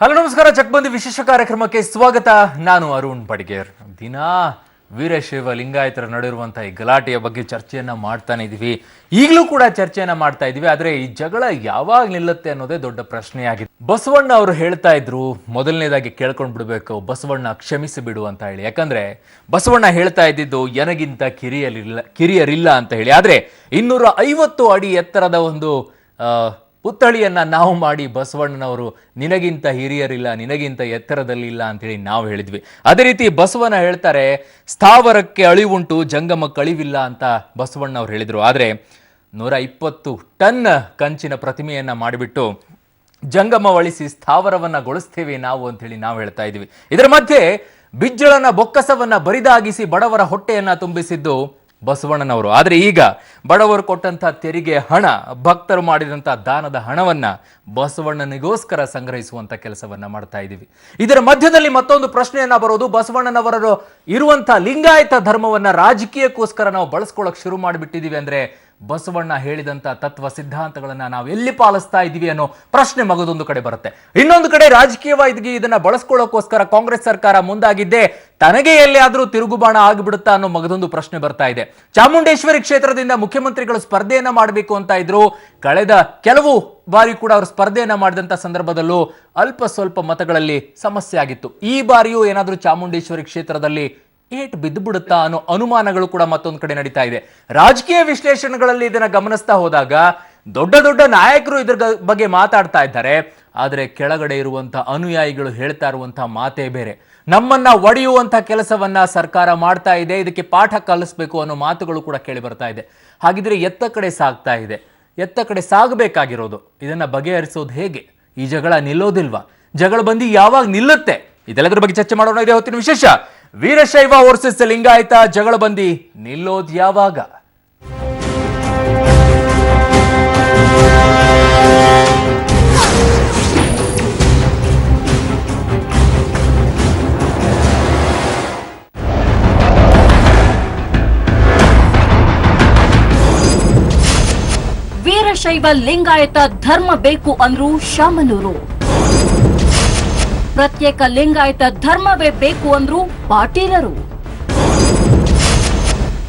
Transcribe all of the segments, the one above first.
Hello ನಮಸ್ಕಾರ, ಚಕ್ಬಂದಿ ವಿಶೇಷ ಕಾರ್ಯಕ್ರಮಕ್ಕೆ ಸ್ವಾಗತ. ನಾನು ಅರುಣ್ ಬಡಿಗೇರ್. ದಿನಾ ವೀರಶೈವ ಲಿಂಗಾಯತರ ನಡುವಿರುವಂತಹ ಈ ಗಲಾಟೆಯ ಬಗ್ಗೆ ಚರ್ಚೆಯನ್ನ ಮಾಡ್ತಾನೆ ಇದೀವಿ. ಈಗಲೂ ಕೂಡ ಚರ್ಚೆಯನ್ನ ಮಾಡ್ತಾ ಇದೀವಿ. ಆದ್ರೆ ಈ ಜಗಳ ಯಾವಾಗ ನಿಲ್ಲುತ್ತೆ ಅನ್ನೋದೇ ದೊಡ್ಡ ಪ್ರಶ್ನೆಯಾಗಿದೆ. ಬಸವಣ್ಣ ಅವರು ಹೇಳ್ತಾ ಇದ್ರು, ಮೊದಲನೇದಾಗಿ ಕೇಳ್ಕೊಂಡ್ ಬಿಡ್ಬೇಕು, ಬಸವಣ್ಣ ಕ್ಷಮಿಸಿ ಬಿಡು ಅಂತ ಹೇಳಿ. ಯಾಕಂದ್ರೆ ಬಸವಣ್ಣ ಹೇಳ್ತಾ ಇದ್ದಿದ್ದು ನನಗಿಂತ ಕಿರಿಯರಿಲ್ಲ ಅಂತ ಹೇಳಿ. ಆದ್ರೆ 250 ಅಡಿ ಎತ್ತರದ ಒಂದು ಪುತ್ಥಳಿಯನ್ನ ನಾವು ಮಾಡಿ ಬಸವಣ್ಣನವರು ನಿನಗಿಂತ ಹಿರಿಯರಿಲ್ಲ, ನಿನಗಿಂತ ಎತ್ತರದಲ್ಲಿಲ್ಲ ಅಂತೇಳಿ ನಾವು ಹೇಳಿದ್ವಿ. ಅದೇ ರೀತಿ ಬಸವಣ್ಣ ಹೇಳ್ತಾರೆ, ಸ್ಥಾವರಕ್ಕೆ ಅಳಿವುಂಟು ಜಂಗಮಕ್ಕೆ ಅಳಿವಿಲ್ಲ ಅಂತ ಬಸವಣ್ಣ ಅವ್ರು ಹೇಳಿದ್ರು. ಆದರೆ 120 ಟನ್ ಕಂಚಿನ ಪ್ರತಿಮೆಯನ್ನ ಮಾಡಿಬಿಟ್ಟು ಜಂಗಮವಳಿಸಿ ಸ್ಥಾವರವನ್ನ ಗೊಳಿಸ್ತೇವೆ ನಾವು ಅಂತೇಳಿ ನಾವು ಹೇಳ್ತಾ ಇದ್ವಿ. ಇದರ ಮಧ್ಯೆ ಬಿಜ್ಜಳನ ಬೊಕ್ಕಸವನ್ನ ಬರಿದಾಗಿಸಿ ಬಡವರ ಹೊಟ್ಟೆಯನ್ನ ತುಂಬಿಸಿದ್ದು ಬಸವಣ್ಣನವರು. ಆದರೆ ಈಗ ಬಡವರು ಕೊಟ್ಟಂತ ತೆರಿಗೆ ಹಣ, ಭಕ್ತರು ಮಾಡಿದಂತ ದಾನದ ಹಣವನ್ನ ಬಸವಣ್ಣನಿಗೋಸ್ಕರ ಸಂಗ್ರಹಿಸುವಂತ ಕೆಲಸವನ್ನ ಮಾಡ್ತಾ ಇದ್ದೀವಿ. ಇದರ ಮಧ್ಯದಲ್ಲಿ ಮತ್ತೊಂದು ಪ್ರಶ್ನೆಯನ್ನ ಬರೋದು, ಬಸವಣ್ಣನವರು ಇರುವಂತ ಲಿಂಗಾಯತ ಧರ್ಮವನ್ನ ರಾಜಕೀಯಕ್ಕೋಸ್ಕರ ನಾವು ಬಳಸ್ಕೊಳ್ಳೋಕೆ ಶುರು ಮಾಡಿಬಿಟ್ಟಿದೀವಿ. ಅಂದ್ರೆ ಬಸವಣ್ಣ ಹೇಳಿದಂತ ತತ್ವ ಸಿದ್ಧಾಂತಗಳನ್ನ ನಾವು ಎಲ್ಲಿ ಪಾಲಿಸ್ತಾ ಇದೀವಿ ಅನ್ನೋ ಪ್ರಶ್ನೆ ಮಗದೊಂದು ಕಡೆ ಬರುತ್ತೆ. ಇನ್ನೊಂದು ಕಡೆ ರಾಜಕೀಯವಾಗಿ ಇದನ್ನ ಬಳಸ್ಕೊಳ್ಳೋಕೋಸ್ಕರ ಕಾಂಗ್ರೆಸ್ ಸರ್ಕಾರ ಮುಂದಾಗಿದ್ದೇ ತನಗೆ ಎಲ್ಲಿ ಆದ್ರೂ ತಿರುಗುಬಾಣ ಆಗಿಬಿಡುತ್ತಾ ಅನ್ನೋ ಮಗದೊಂದು ಪ್ರಶ್ನೆ ಬರ್ತಾ ಇದೆ. ಚಾಮುಂಡೇಶ್ವರಿ ಕ್ಷೇತ್ರದಿಂದ ಮುಖ್ಯಮಂತ್ರಿಗಳು ಸ್ಪರ್ಧೆಯನ್ನ ಮಾಡಬೇಕು ಅಂತ ಇದ್ರು. ಕಳೆದ ಕೆಲವು ಬಾರಿ ಕೂಡ ಅವರು ಸ್ಪರ್ಧೆಯನ್ನ ಮಾಡಿದಂತ ಸಂದರ್ಭದಲ್ಲೂ ಅಲ್ಪ ಸ್ವಲ್ಪ ಮತಗಳಲ್ಲಿ ಸಮಸ್ಯೆ ಆಗಿತ್ತು. ಈ ಬಾರಿಯೂ ಏನಾದ್ರೂ ಚಾಮುಂಡೇಶ್ವರಿ ಕ್ಷೇತ್ರದಲ್ಲಿ ಏಟ್ ಬಿದ್ದು ಬಿಡುತ್ತಾ ಅನ್ನೋ ಅನುಮಾನಗಳು ಕೂಡ ಮತ್ತೊಂದು ಕಡೆ ನಡೀತಾ ಇದೆ. ರಾಜಕೀಯ ವಿಶ್ಲೇಷಣೆಗಳಲ್ಲಿ ಇದನ್ನ ಗಮನಿಸ್ತಾ ಹೋದಾಗ ದೊಡ್ಡ ದೊಡ್ಡ ನಾಯಕರು ಇದ್ರ ಬಗ್ಗೆ ಮಾತಾಡ್ತಾ ಇದ್ದಾರೆ. ಆದರೆ ಕೆಳಗಡೆ ಇರುವಂತಹ ಅನುಯಾಯಿಗಳು ಹೇಳ್ತಾ ಇರುವಂತಹ ಮಾತೇ ಬೇರೆ. ನಮ್ಮನ್ನ ಒಡೆಯುವಂತ ಕೆಲಸವನ್ನ ಸರ್ಕಾರ ಮಾಡ್ತಾ ಇದೆ, ಇದಕ್ಕೆ ಪಾಠ ಕಲಿಸ್ಬೇಕು ಅನ್ನೋ ಮಾತುಗಳು ಕೂಡ ಕೇಳಿ ಬರ್ತಾ ಇದೆ. ಹಾಗಿದ್ರೆ ಎತ್ತ ಕಡೆ ಸಾಗ್ತಾ ಇದೆ, ಎತ್ತ ಕಡೆ ಸಾಗಬೇಕಾಗಿರೋದು, ಇದನ್ನ ಬಗೆಹರಿಸೋದು ಹೇಗೆ? ಈ ಜಗಳ ನಿಲ್ಲೋದಿಲ್ವಾ? ಜಗಳ ಬಂದು ಯಾವಾಗ ನಿಲ್ಲುತ್ತೆ? ಇದೆಲ್ಲದರ ಬಗ್ಗೆ ಚರ್ಚೆ ಮಾಡೋಣ. ಇದೇ ಹೊತ್ತಿನ ವಿಶೇಷ. ವೀರಶೈವ ವರ್ಸಸ್ ಲಿಂಗಾಯತ ಜಗಳ ಬಂದಿ ನಿಲ್ಲೋದು ಯಾವಾಗ? ವೀರಶೈವ ಲಿಂಗಾಯತ ಧರ್ಮ ಬೇಕು ಅಂದ್ರು ಶಾಮನೂರು. ಪ್ರತ್ಯೇಕ ಲಿಂಗಾಯತ ಧರ್ಮವೇ ಬೇಕು ಅಂದ್ರು ಪಾಟೀಲರು.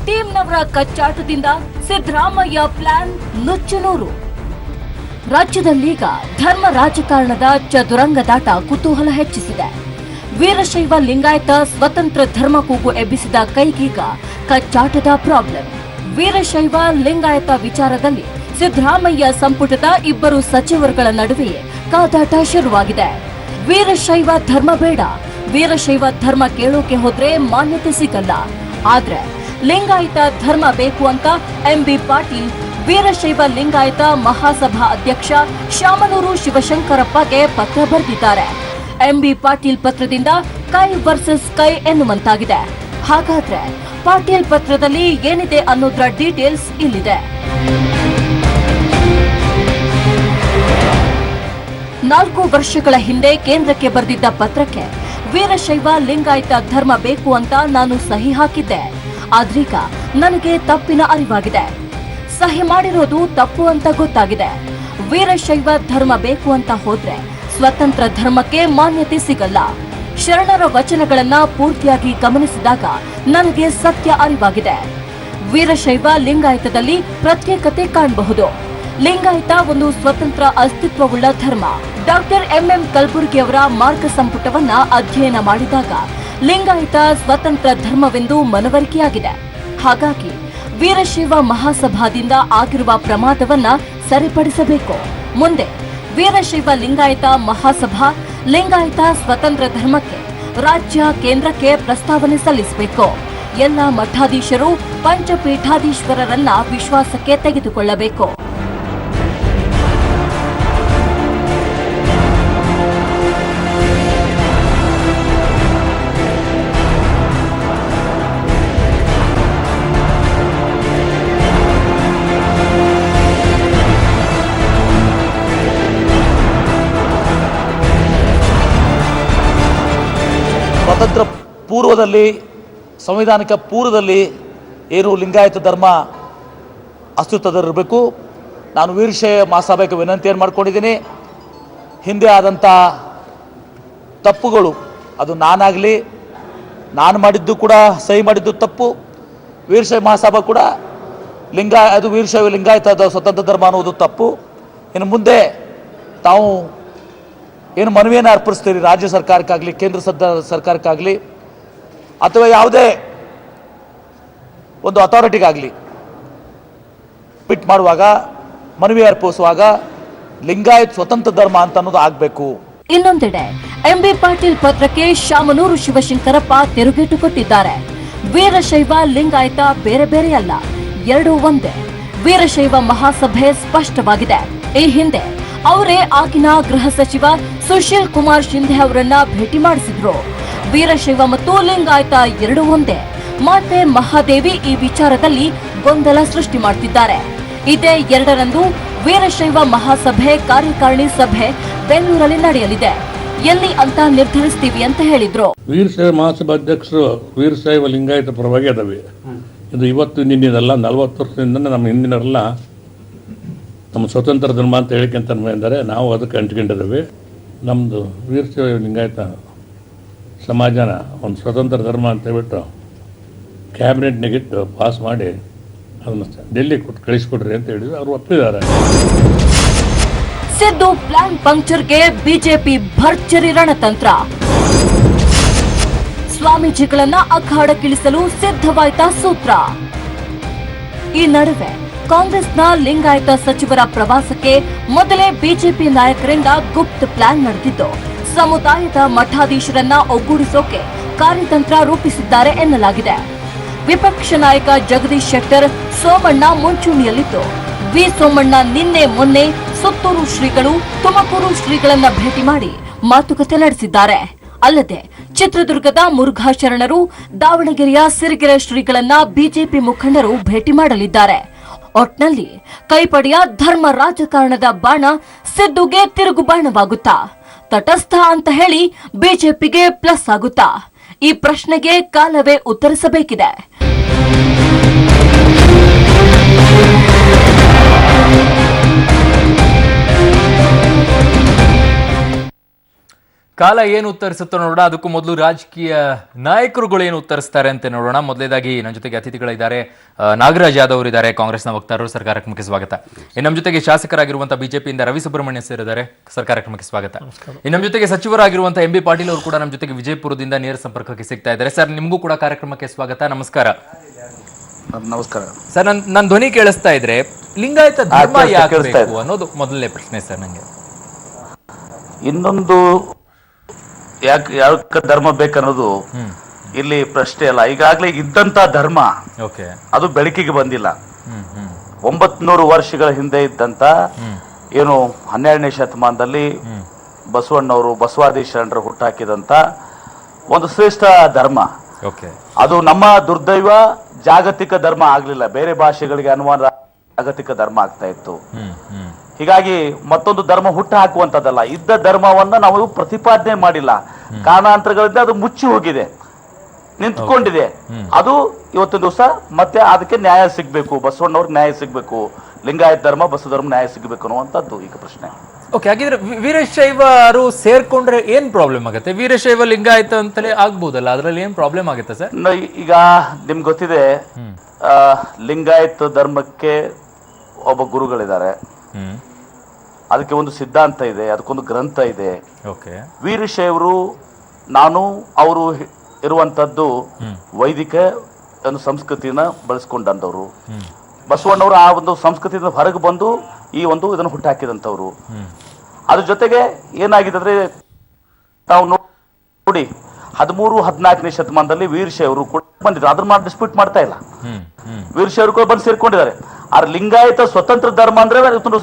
ಟೀಮ್ನವರ ಕಚ್ಚಾಟದಿಂದ ಸಿದ್ದರಾಮಯ್ಯ ಪ್ಲಾನ್ ನುಚ್ಚನೂರು. ರಾಜ್ಯದಲ್ಲೀಗ ಧರ್ಮ ರಾಜಕಾರಣದ ಚದುರಂಗದಾಟ ಕುತೂಹಲ ಹೆಚ್ಚಿಸಿದೆ. ವೀರಶೈವ ಲಿಂಗಾಯತ ಸ್ವತಂತ್ರ ಧರ್ಮ ಕೂಗು ಎಬ್ಬಿಸಿದ ಕೈಗೀಗ ಕಚ್ಚಾಟದ ಪ್ರಾಬ್ಲಮ್. ವೀರಶೈವ ಲಿಂಗಾಯತ ವಿಚಾರದಲ್ಲಿ ಸಿದ್ದರಾಮಯ್ಯ ಸಂಪುಟದ 2 ಸಚಿವರುಗಳ ನಡುವೆಯೇ ಕಾದಾಟ ಶುರುವಾಗಿದೆ. ವೀರಶೈವ ಧರ್ಮ ಬೇಡ, ವೀರಶೈವ ಧರ್ಮ ಕೇಳೋಕೆ ಹೋದ್ರೆ ಮಾನ್ಯತೆ ಸಿಗಲ್ಲ. ಆದ್ರೆ ಲಿಂಗಾಯತ ಧರ್ಮ ಬೇಕು ಅಂತ ಎಂಬಿ ಪಾಟೀಲ್ ವೀರಶೈವ ಲಿಂಗಾಯತ ಮಹಾಸಭಾ ಅಧ್ಯಕ್ಷ ಶಾಮನೂರು ಶಿವಶಂಕರಪ್ಪಗೆ ಪತ್ರ ಬರೆದಿದ್ದಾರೆ. ಎಂಬಿ ಪಾಟೀಲ್ ಪತ್ರದಿಂದ ಕೈ ವರ್ಸಸ್ ಕೈ ಎನ್ನುವಂತಾಗಿದೆ. ಹಾಗಾದ್ರೆ ಪಾಟೀಲ್ ಪತ್ರದಲ್ಲಿ ಏನಿದೆ ಅನ್ನೋದ್ರ ಡೀಟೇಲ್ಸ್ ಇಲ್ಲಿದೆ. 4 ವರ್ಷಗಳ ಹಿಂದೆ ಕೇಂದ್ರಕ್ಕೆ ಬರೆದಿದ್ದ ಪತ್ರಕ್ಕೆ ವೀರಶೈವ ಲಿಂಗಾಯತ ಧರ್ಮ ಬೇಕು ಅಂತ ನಾನು ಸಹಿ ಹಾಕಿದ್ದೆ. ಆದ್ರೀಗ ನನಗೆ ತಪ್ಪಿನ ಅರಿವಾಗಿದೆ. ಸಹಿ ಮಾಡಿರೋದು ತಪ್ಪು ಅಂತ ಗೊತ್ತಾಗಿದೆ. ವೀರಶೈವ ಧರ್ಮ ಬೇಕು ಅಂತ ಹೋದ್ರೆ ಸ್ವತಂತ್ರ ಧರ್ಮಕ್ಕೆ ಮಾನ್ಯತೆ ಸಿಗಲ್ಲ. ಶರಣರ ವಚನಗಳನ್ನ ಪೂರ್ತಿಯಾಗಿ ಗಮನಿಸಿದಾಗ ನನಗೆ ಸತ್ಯ ಅರಿವಾಗಿದೆ. ವೀರಶೈವ ಲಿಂಗಾಯತದಲ್ಲಿ ಪ್ರತ್ಯೇಕತೆ ಕಾಣಬಹುದು. ಲಿಂಗಾಯತ ಒಂದು ಸ್ವತಂತ್ರ ಅಸ್ತಿತ್ವವುಳ್ಳ ಧರ್ಮ. ಡಾಕ್ಟರ್ ಎಂಎಂ ಕಲಬುರ್ಗಿ ಅವರ ಮಾರ್ಗ ಸಂಪುಟವನ್ನ ಅಧ್ಯಯನ ಮಾಡಿದಾಗ ಲಿಂಗಾಯತ ಸ್ವತಂತ್ರ ಧರ್ಮವೆಂದು ಮನವರಿಕೆಯಾಗಿದೆ. ಹಾಗಾಗಿ ವೀರಶೈವ ಮಹಾಸಭಾದಿಂದ ಆಗಿರುವ ಪ್ರಮಾದವನ್ನ ಸರಿಪಡಿಸಬೇಕು. ಮುಂದೆ ವೀರಶೈವ ಲಿಂಗಾಯತ ಮಹಾಸಭಾ ಲಿಂಗಾಯತ ಸ್ವತಂತ್ರ ಧರ್ಮಕ್ಕೆ ರಾಜ್ಯ ಕೇಂದ್ರಕ್ಕೆ ಪ್ರಸ್ತಾವನೆ ಸಲ್ಲಿಸಬೇಕು. ಎಲ್ಲ ಮಠಾಧೀಶರು ಪಂಚಪೀಠಾಧೀಶ್ವರರನ್ನ ವಿಶ್ವಾಸಕ್ಕೆ ತೆಗೆದುಕೊಳ್ಳಬೇಕು. ಸ್ವತಂತ್ರ ಪೂರ್ವದಲ್ಲಿ, ಸಂವಿಧಾನಿಕ ಪೂರ್ವದಲ್ಲಿ ಏನು ಲಿಂಗಾಯತ ಧರ್ಮ ಅಸ್ತಿತ್ವದಲ್ಲಿರಬೇಕು. ನಾನು ವೀರಶೈವ ಮಹಾಸಭೆಗೆ ವಿನಂತಿಯನ್ನು ಮಾಡ್ಕೊಂಡಿದ್ದೀನಿ. ಹಿಂದೆ ಆದಂಥ ತಪ್ಪುಗಳು, ಅದು ನಾನು ಮಾಡಿದ್ದು ಕೂಡ ಸಹಿ ಮಾಡಿದ್ದು ತಪ್ಪು, ವೀರಶೈವ ಮಹಾಸಭಾ ಕೂಡ ಅದು ವೀರಶೈವ ಲಿಂಗಾಯತ ಸ್ವತಂತ್ರ ಧರ್ಮ ಅನ್ನೋದು ತಪ್ಪು. ಇನ್ನು ಮುಂದೆ ತಾವು ಏನು ಮನವಿಯನ್ನು ಅರ್ಪಿಸ್ತೀರಿ ರಾಜ್ಯ ಸರ್ಕಾರಕ್ಕಾಗಲಿ ಕೇಂದ್ರ ಸರ್ಕಾರಕ್ಕಾಗಲಿ ಅಥವಾ ಯಾವುದೇ ಒಂದು ಅಥಾರಿಟಿಗಾಗಲಿ ಪಿಟ್ ಮಾಡುವಾಗ ಮನವಿ ಅರ್ಪಿಸುವಾಗ ಲಿಂಗಾಯತ್ ಸ್ವತಂತ್ರ ಧರ್ಮ ಅಂತ ಅನ್ನೋದು ಆಗಬೇಕು. ಇನ್ನೊಂದೆಡೆ ಎಂಬಿ ಪಾಟೀಲ್ ಪತ್ರಕ್ಕೆ ಶಾಮನೂರು ಶಿವಶಂಕರಪ್ಪ ತಿರುಗೇಟು ಕೊಟ್ಟಿದ್ದಾರೆ. ವೀರಶೈವ ಲಿಂಗಾಯತ ಬೇರೆ ಬೇರೆಯಲ್ಲ, ಎರಡೂ ಒಂದೇ. ವೀರಶೈವ ಮಹಾಸಭೆ ಸ್ಪಷ್ಟವಾಗಿದೆ. ಈ ಹಿಂದೆ ಅವರೇ ಆಗಿನ ಗೃಹ ಸಚಿವ ಸುಶೀಲ್ ಕುಮಾರ್ ಶಿಂಧೆ ಅವರನ್ನ ಭೇಟಿ ಮಾಡಿಸಿದ್ರು. ವೀರಶೈವ ಮತ್ತು ಲಿಂಗಾಯತ ಎರಡೂ ಒಂದೇ. ಮಾತೆ ಮಹಾದೇವಿ ಈ ವಿಚಾರದಲ್ಲಿ ಗೊಂದಲ ಸೃಷ್ಟಿ ಮಾಡುತ್ತಿದ್ದಾರೆ. ಇದೇ 2ರಂದು ವೀರಶೈವ ಮಹಾಸಭೆ ಕಾರ್ಯಕಾರಿಣಿ ಸಭೆ ಬೆಂಗಳೂರಲ್ಲಿ ನಡೆಯಲಿದೆ. ಎಲ್ಲಿ ಅಂತ ನಿರ್ಧರಿಸ್ತೀವಿ ಅಂತ ಹೇಳಿದ್ರು. ವೀರಶೈವ ಮಹಾಸಭಾ ಅಧ್ಯಕ್ಷರು ವೀರಶೈವ ಲಿಂಗಾಯತ ಪರವಾಗಿ ಅದಾವೆ. ಇದು ಇವತ್ತು ನಿನ್ನೆದಲ್ಲ, 40 ವರ್ಷದಿಂದ ನಮ್ಮ ಹಿಂದಿನರೆಲ್ಲ ನಮ್ಮ ಸ್ವತಂತ್ರ ಧರ್ಮ ಅಂತ ಹೇಳಿಕೆಂತ ಇದ್ದಾರೆ. ನಾವು ಅದಕ್ಕೆ ಅಂಟ್ಕೊಂಡಿದ್ದೇವೆ. ನಮ್ಮದು ವೀರಶೈವ ಲಿಂಗಾಯತ ಸಮಾಜನ ಒಂದು ಸ್ವತಂತ್ರ ಧರ್ಮ ಅಂತ ಹೇಳ್ಬಿಟ್ಟು ಕ್ಯಾಬಿನೆಟ್ನಾಗಿಟ್ಟು ಪಾಸ್ ಮಾಡಿ ಅದನ್ನು ಡೆಲ್ಲಿ ಕೊಟ್ಟು ಕಳಿಸ್ಕೊಡ್ರಿ ಅಂತ ಹೇಳಿದ್ರು. ಅವರು ಒಪ್ಪಿದ್ದಾರೆ. ಸಿದ್ದು ಪ್ಲಾನ್ ಪಂಕ್ಚರ್ಗೆ ಬಿಜೆಪಿ ಭರ್ಜರಿ ರಣತಂತ್ರ. ಸ್ವಾಮೀಜಿಗಳನ್ನ ಅಖಾಡಕ್ಕಿಳಿಸಲು ಸಿದ್ಧವಾಯ್ತಾ ಸೂತ್ರ. ಈ ನಡುವೆ ಕಾಂಗ್ರೆಸ್ನ ಲಿಂಗಾಯತ ಸಚಿವರ ಪ್ರವಾಸಕ್ಕೆ ಮೊದಲೇ ಬಿಜೆಪಿ ನಾಯಕರಿಂದ ಗುಪ್ತ ಪ್ಲಾನ್ ನಡೆದಿದ್ದು, ಸಮುದಾಯದ ಮಠಾಧೀಶರನ್ನ ಒಗ್ಗೂಡಿಸೋಕೆ ಕಾರ್ಯತಂತ್ರ ರೂಪಿಸಿದ್ದಾರೆ ಎನ್ನಲಾಗಿದೆ. ವಿಪಕ್ಷ ನಾಯಕ ಜಗದೀಶ್ ಶೆಟ್ಟರ್, ಸೋಮಣ್ಣ ಮುಂಚೂಣಿಯಲ್ಲಿದ್ದು, ವಿ ಸೋಮಣ್ಣ ನಿನ್ನೆ ಮೊನ್ನೆ ಸುತ್ತೂರು ಶ್ರೀಗಳು, ತುಮಕೂರು ಶ್ರೀಗಳನ್ನ ಭೇಟಿ ಮಾಡಿ ಮಾತುಕತೆ ನಡೆಸಿದ್ದಾರೆ. ಅಲ್ಲದೆ ಚಿತ್ರದುರ್ಗದ ಮುರುಘಾ ಶರಣರು, ದಾವಣಗೆರೆಯ ಸಿರಿಗೆರೆ ಶ್ರೀಗಳನ್ನ ಬಿಜೆಪಿ ಮುಖಂಡರು ಭೇಟಿ ಮಾಡಲಿದ್ದಾರೆ. ಒಟ್ನಲ್ಲಿ ಕೈಪಡೆಯ ಧರ್ಮ ರಾಜಕಾರಣದ ಬಾಣ ಸಿದ್ದುಗೆ ತಿರುಗು ಬಾಣವಾಗುತ್ತಾ, ತಟಸ್ಥ ಅಂತ ಹೇಳಿ ಬಿಜೆಪಿಗೆ ಪ್ಲಸ್ ಆಗುತ್ತಾ? ಈ ಪ್ರಶ್ನೆಗೆ ಕಾಲವೇ ಉತ್ತರಿಸಬೇಕಿದೆ. ಕಾಲ ಏನು ಉತ್ತರಿಸುತ್ತೋ ನೋಡೋಣ. ಅದಕ್ಕೂ ಮೊದಲು ರಾಜಕೀಯ ನಾಯಕರುಗಳು ಏನು ಉತ್ತರಿಸ್ತಾರೆ ಅಂತ ನೋಡೋಣ. ಮೊದಲೇದಾಗಿ ನನ್ನ ಜೊತೆಗೆ ಅತಿಥಿಗಳಿದ್ದಾರೆ. ನಾಗರಾಜ್ ಯಾದವ್ ಅವರಿದ್ದಾರೆ, ಕಾಂಗ್ರೆಸ್ನ ವಕ್ತಾರರು. ಸರ್ಕಾರ ಕಾರ್ಯಕ್ರಮಕ್ಕೆ ಸ್ವಾಗತ. ಇನ್ನು ನಮ್ಮ ಜೊತೆಗೆ ಶಾಸಕರಾಗಿರುವಂತಹ ಬಿಜೆಪಿಯಿಂದ ರವಿ ಸುಬ್ರಹ್ಮಣ್ಯ ಸೇರಿದ್ದಾರೆ. ಸರ್ಕಾರ ಕಾರ್ಯಕ್ರಮಕ್ಕೆ ಸ್ವಾಗತ. ಇನ್ನು ನಮ್ಮ ಜೊತೆಗೆ ಸಚಿವರಾಗಿರುವಂತಹ ಎಂಬಿ ಪಾಟೀಲ್ ಅವರು ಕೂಡ ನಮ್ಮ ಜೊತೆಗೆ ವಿಜಯಪುರದಿಂದ ನೇರ ಸಂಪರ್ಕಕ್ಕೆ ಸಿಗ್ತಾ ಇದ್ದಾರೆ. ಸರ್, ನಿಮಗೂ ಕೂಡ ಕಾರ್ಯಕ್ರಮಕ್ಕೆ ಸ್ವಾಗತ. ನಮಸ್ಕಾರ. ನಮಸ್ಕಾರ ಸರ್. ನನ್ನ ಧ್ವನಿ ಕೇಳಿಸ್ತಾ ಇದ್ರೆ ಲಿಂಗಾಯತ ಧರ್ಮ ಯಾಕೆ ಬೇಕು ಅನ್ನೋದು ಮೊದಲನೇ ಪ್ರಶ್ನೆ ಸರ್ ನನಗೆ. ಇನ್ನೊಂದು ಯಾವ ಧರ್ಮ ಬೇಕನ್ನೋದು ಇಲ್ಲಿ ಪ್ರಶ್ನೆ ಅಲ್ಲ. ಈಗಾಗಲೇ ಇದ್ದಂತ ಧರ್ಮ ಅದು ಬೆಳಕಿಗೆ ಬಂದಿಲ್ಲ. 900 ವರ್ಷಗಳ ಹಿಂದೆ ಇದ್ದಂತ ಏನು 12ನೇ ಶತಮಾನದಲ್ಲಿ ಬಸವಣ್ಣವರು, ಬಸವಾದಿ ಶರಣರು ಹುಟ್ಟಾಕಿದಂತ ಒಂದು ಶ್ರೇಷ್ಠ ಧರ್ಮ. ಅದು ನಮ್ಮ ದುರ್ದೈವ ಜಾಗತಿಕ ಧರ್ಮ ಆಗ್ಲಿಲ್ಲ. ಬೇರೆ ಭಾಷೆಗಳಿಗೆ ಅನುವಾದ ಜಾಗತಿಕ ಧರ್ಮ ಆಗ್ತಾ ಇತ್ತು. ಹೀಗಾಗಿ ಮತ್ತೊಂದು ಧರ್ಮ ಹುಟ್ಟು ಹಾಕುವಂತದ್ದಲ್ಲ. ಇದ್ದ ಧರ್ಮವನ್ನ ನಾವು ಪ್ರತಿಪಾದನೆ ಮಾಡಿಲ್ಲ. ಕಾರಣಾಂತರಗಳಿಂದ ಅದು ಮುಚ್ಚಿ ಹೋಗಿದೆ, ನಿಂತ್ಕೊಂಡಿದೆ. ಅದು ಇವತ್ತಿನ ದಿವಸ ಮತ್ತೆ ಅದಕ್ಕೆ ನ್ಯಾಯ ಸಿಗ್ಬೇಕು, ಬಸವಣ್ಣವ್ರಿಗೆ ನ್ಯಾಯ ಸಿಗ್ಬೇಕು, ಲಿಂಗಾಯತ ಧರ್ಮ ಬಸವ ಧರ್ಮ ನ್ಯಾಯ ಸಿಗ್ಬೇಕು ಅನ್ನುವಂಥದ್ದು ಈಗ ಪ್ರಶ್ನೆ. ಓಕೆ, ಹಾಗಿದ್ರೆ ವೀರಶೈವರು ಸೇರ್ಕೊಂಡ್ರೆ ಏನ್ ಪ್ರಾಬ್ಲಮ್ ಆಗುತ್ತೆ? ವೀರಶೈವ ಲಿಂಗಾಯತ ಅಂತಲೇ ಆಗ್ಬೋದಲ್ಲ, ಅದ್ರಲ್ಲಿ ಏನ್ ಪ್ರಾಬ್ಲಮ್ ಆಗುತ್ತೆ ಸರ್? ಈಗ ನಿಮ್ಗೆ ಗೊತ್ತಿದೆ, ಲಿಂಗಾಯತ ಧರ್ಮಕ್ಕೆ ಒಬ್ಬ ಗುರುಗಳಿದ್ದಾರೆ. ಅದಕ್ಕೆ ಒಂದು ಸಿದ್ಧಾಂತ ಇದೆ, ಅದಕ್ಕೊಂದು ಗ್ರಂಥ ಇದೆ. ವೀರಶೈವರು ಅವರು ಇರುವಂತದ್ದು ವೈದಿಕ ಒಂದು ಸಂಸ್ಕೃತಿನ ಬಳಸ್ಕೊಂಡಂತವ್ರು. ಬಸವಣ್ಣವರು ಆ ಒಂದು ಸಂಸ್ಕೃತಿಯಿಂದ ಹೊರಗೆ ಬಂದು ಈ ಒಂದು ಇದನ್ನು ಹುಟ್ಟಾಕಿದಂಥವ್ರು. ಅದ್ರ ಜೊತೆಗೆ ಏನಾಗಿದೆ ಅಂದ್ರೆ, ನಾವು ನೋಡಿ 13-14ನೇ ಶತಮಾನದಲ್ಲಿ ವೀರಶೈವರು ಕೂಡ ಬಂದಿದ್ರು. ಅದನ್ನ ಡಿಸ್ಪ್ಯೂಟ್ ಮಾಡ್ತಾ ಇಲ್ಲ. ವೀರಶೈವರು ಕೂಡ ಬಂದು ಸೇರ್ಕೊಂಡಿದ್ದಾರೆ. ಆದ್ರೆ ಲಿಂಗಾಯತ ಸ್ವತಂತ್ರ ಧರ್ಮ ಅಂದ್ರೆ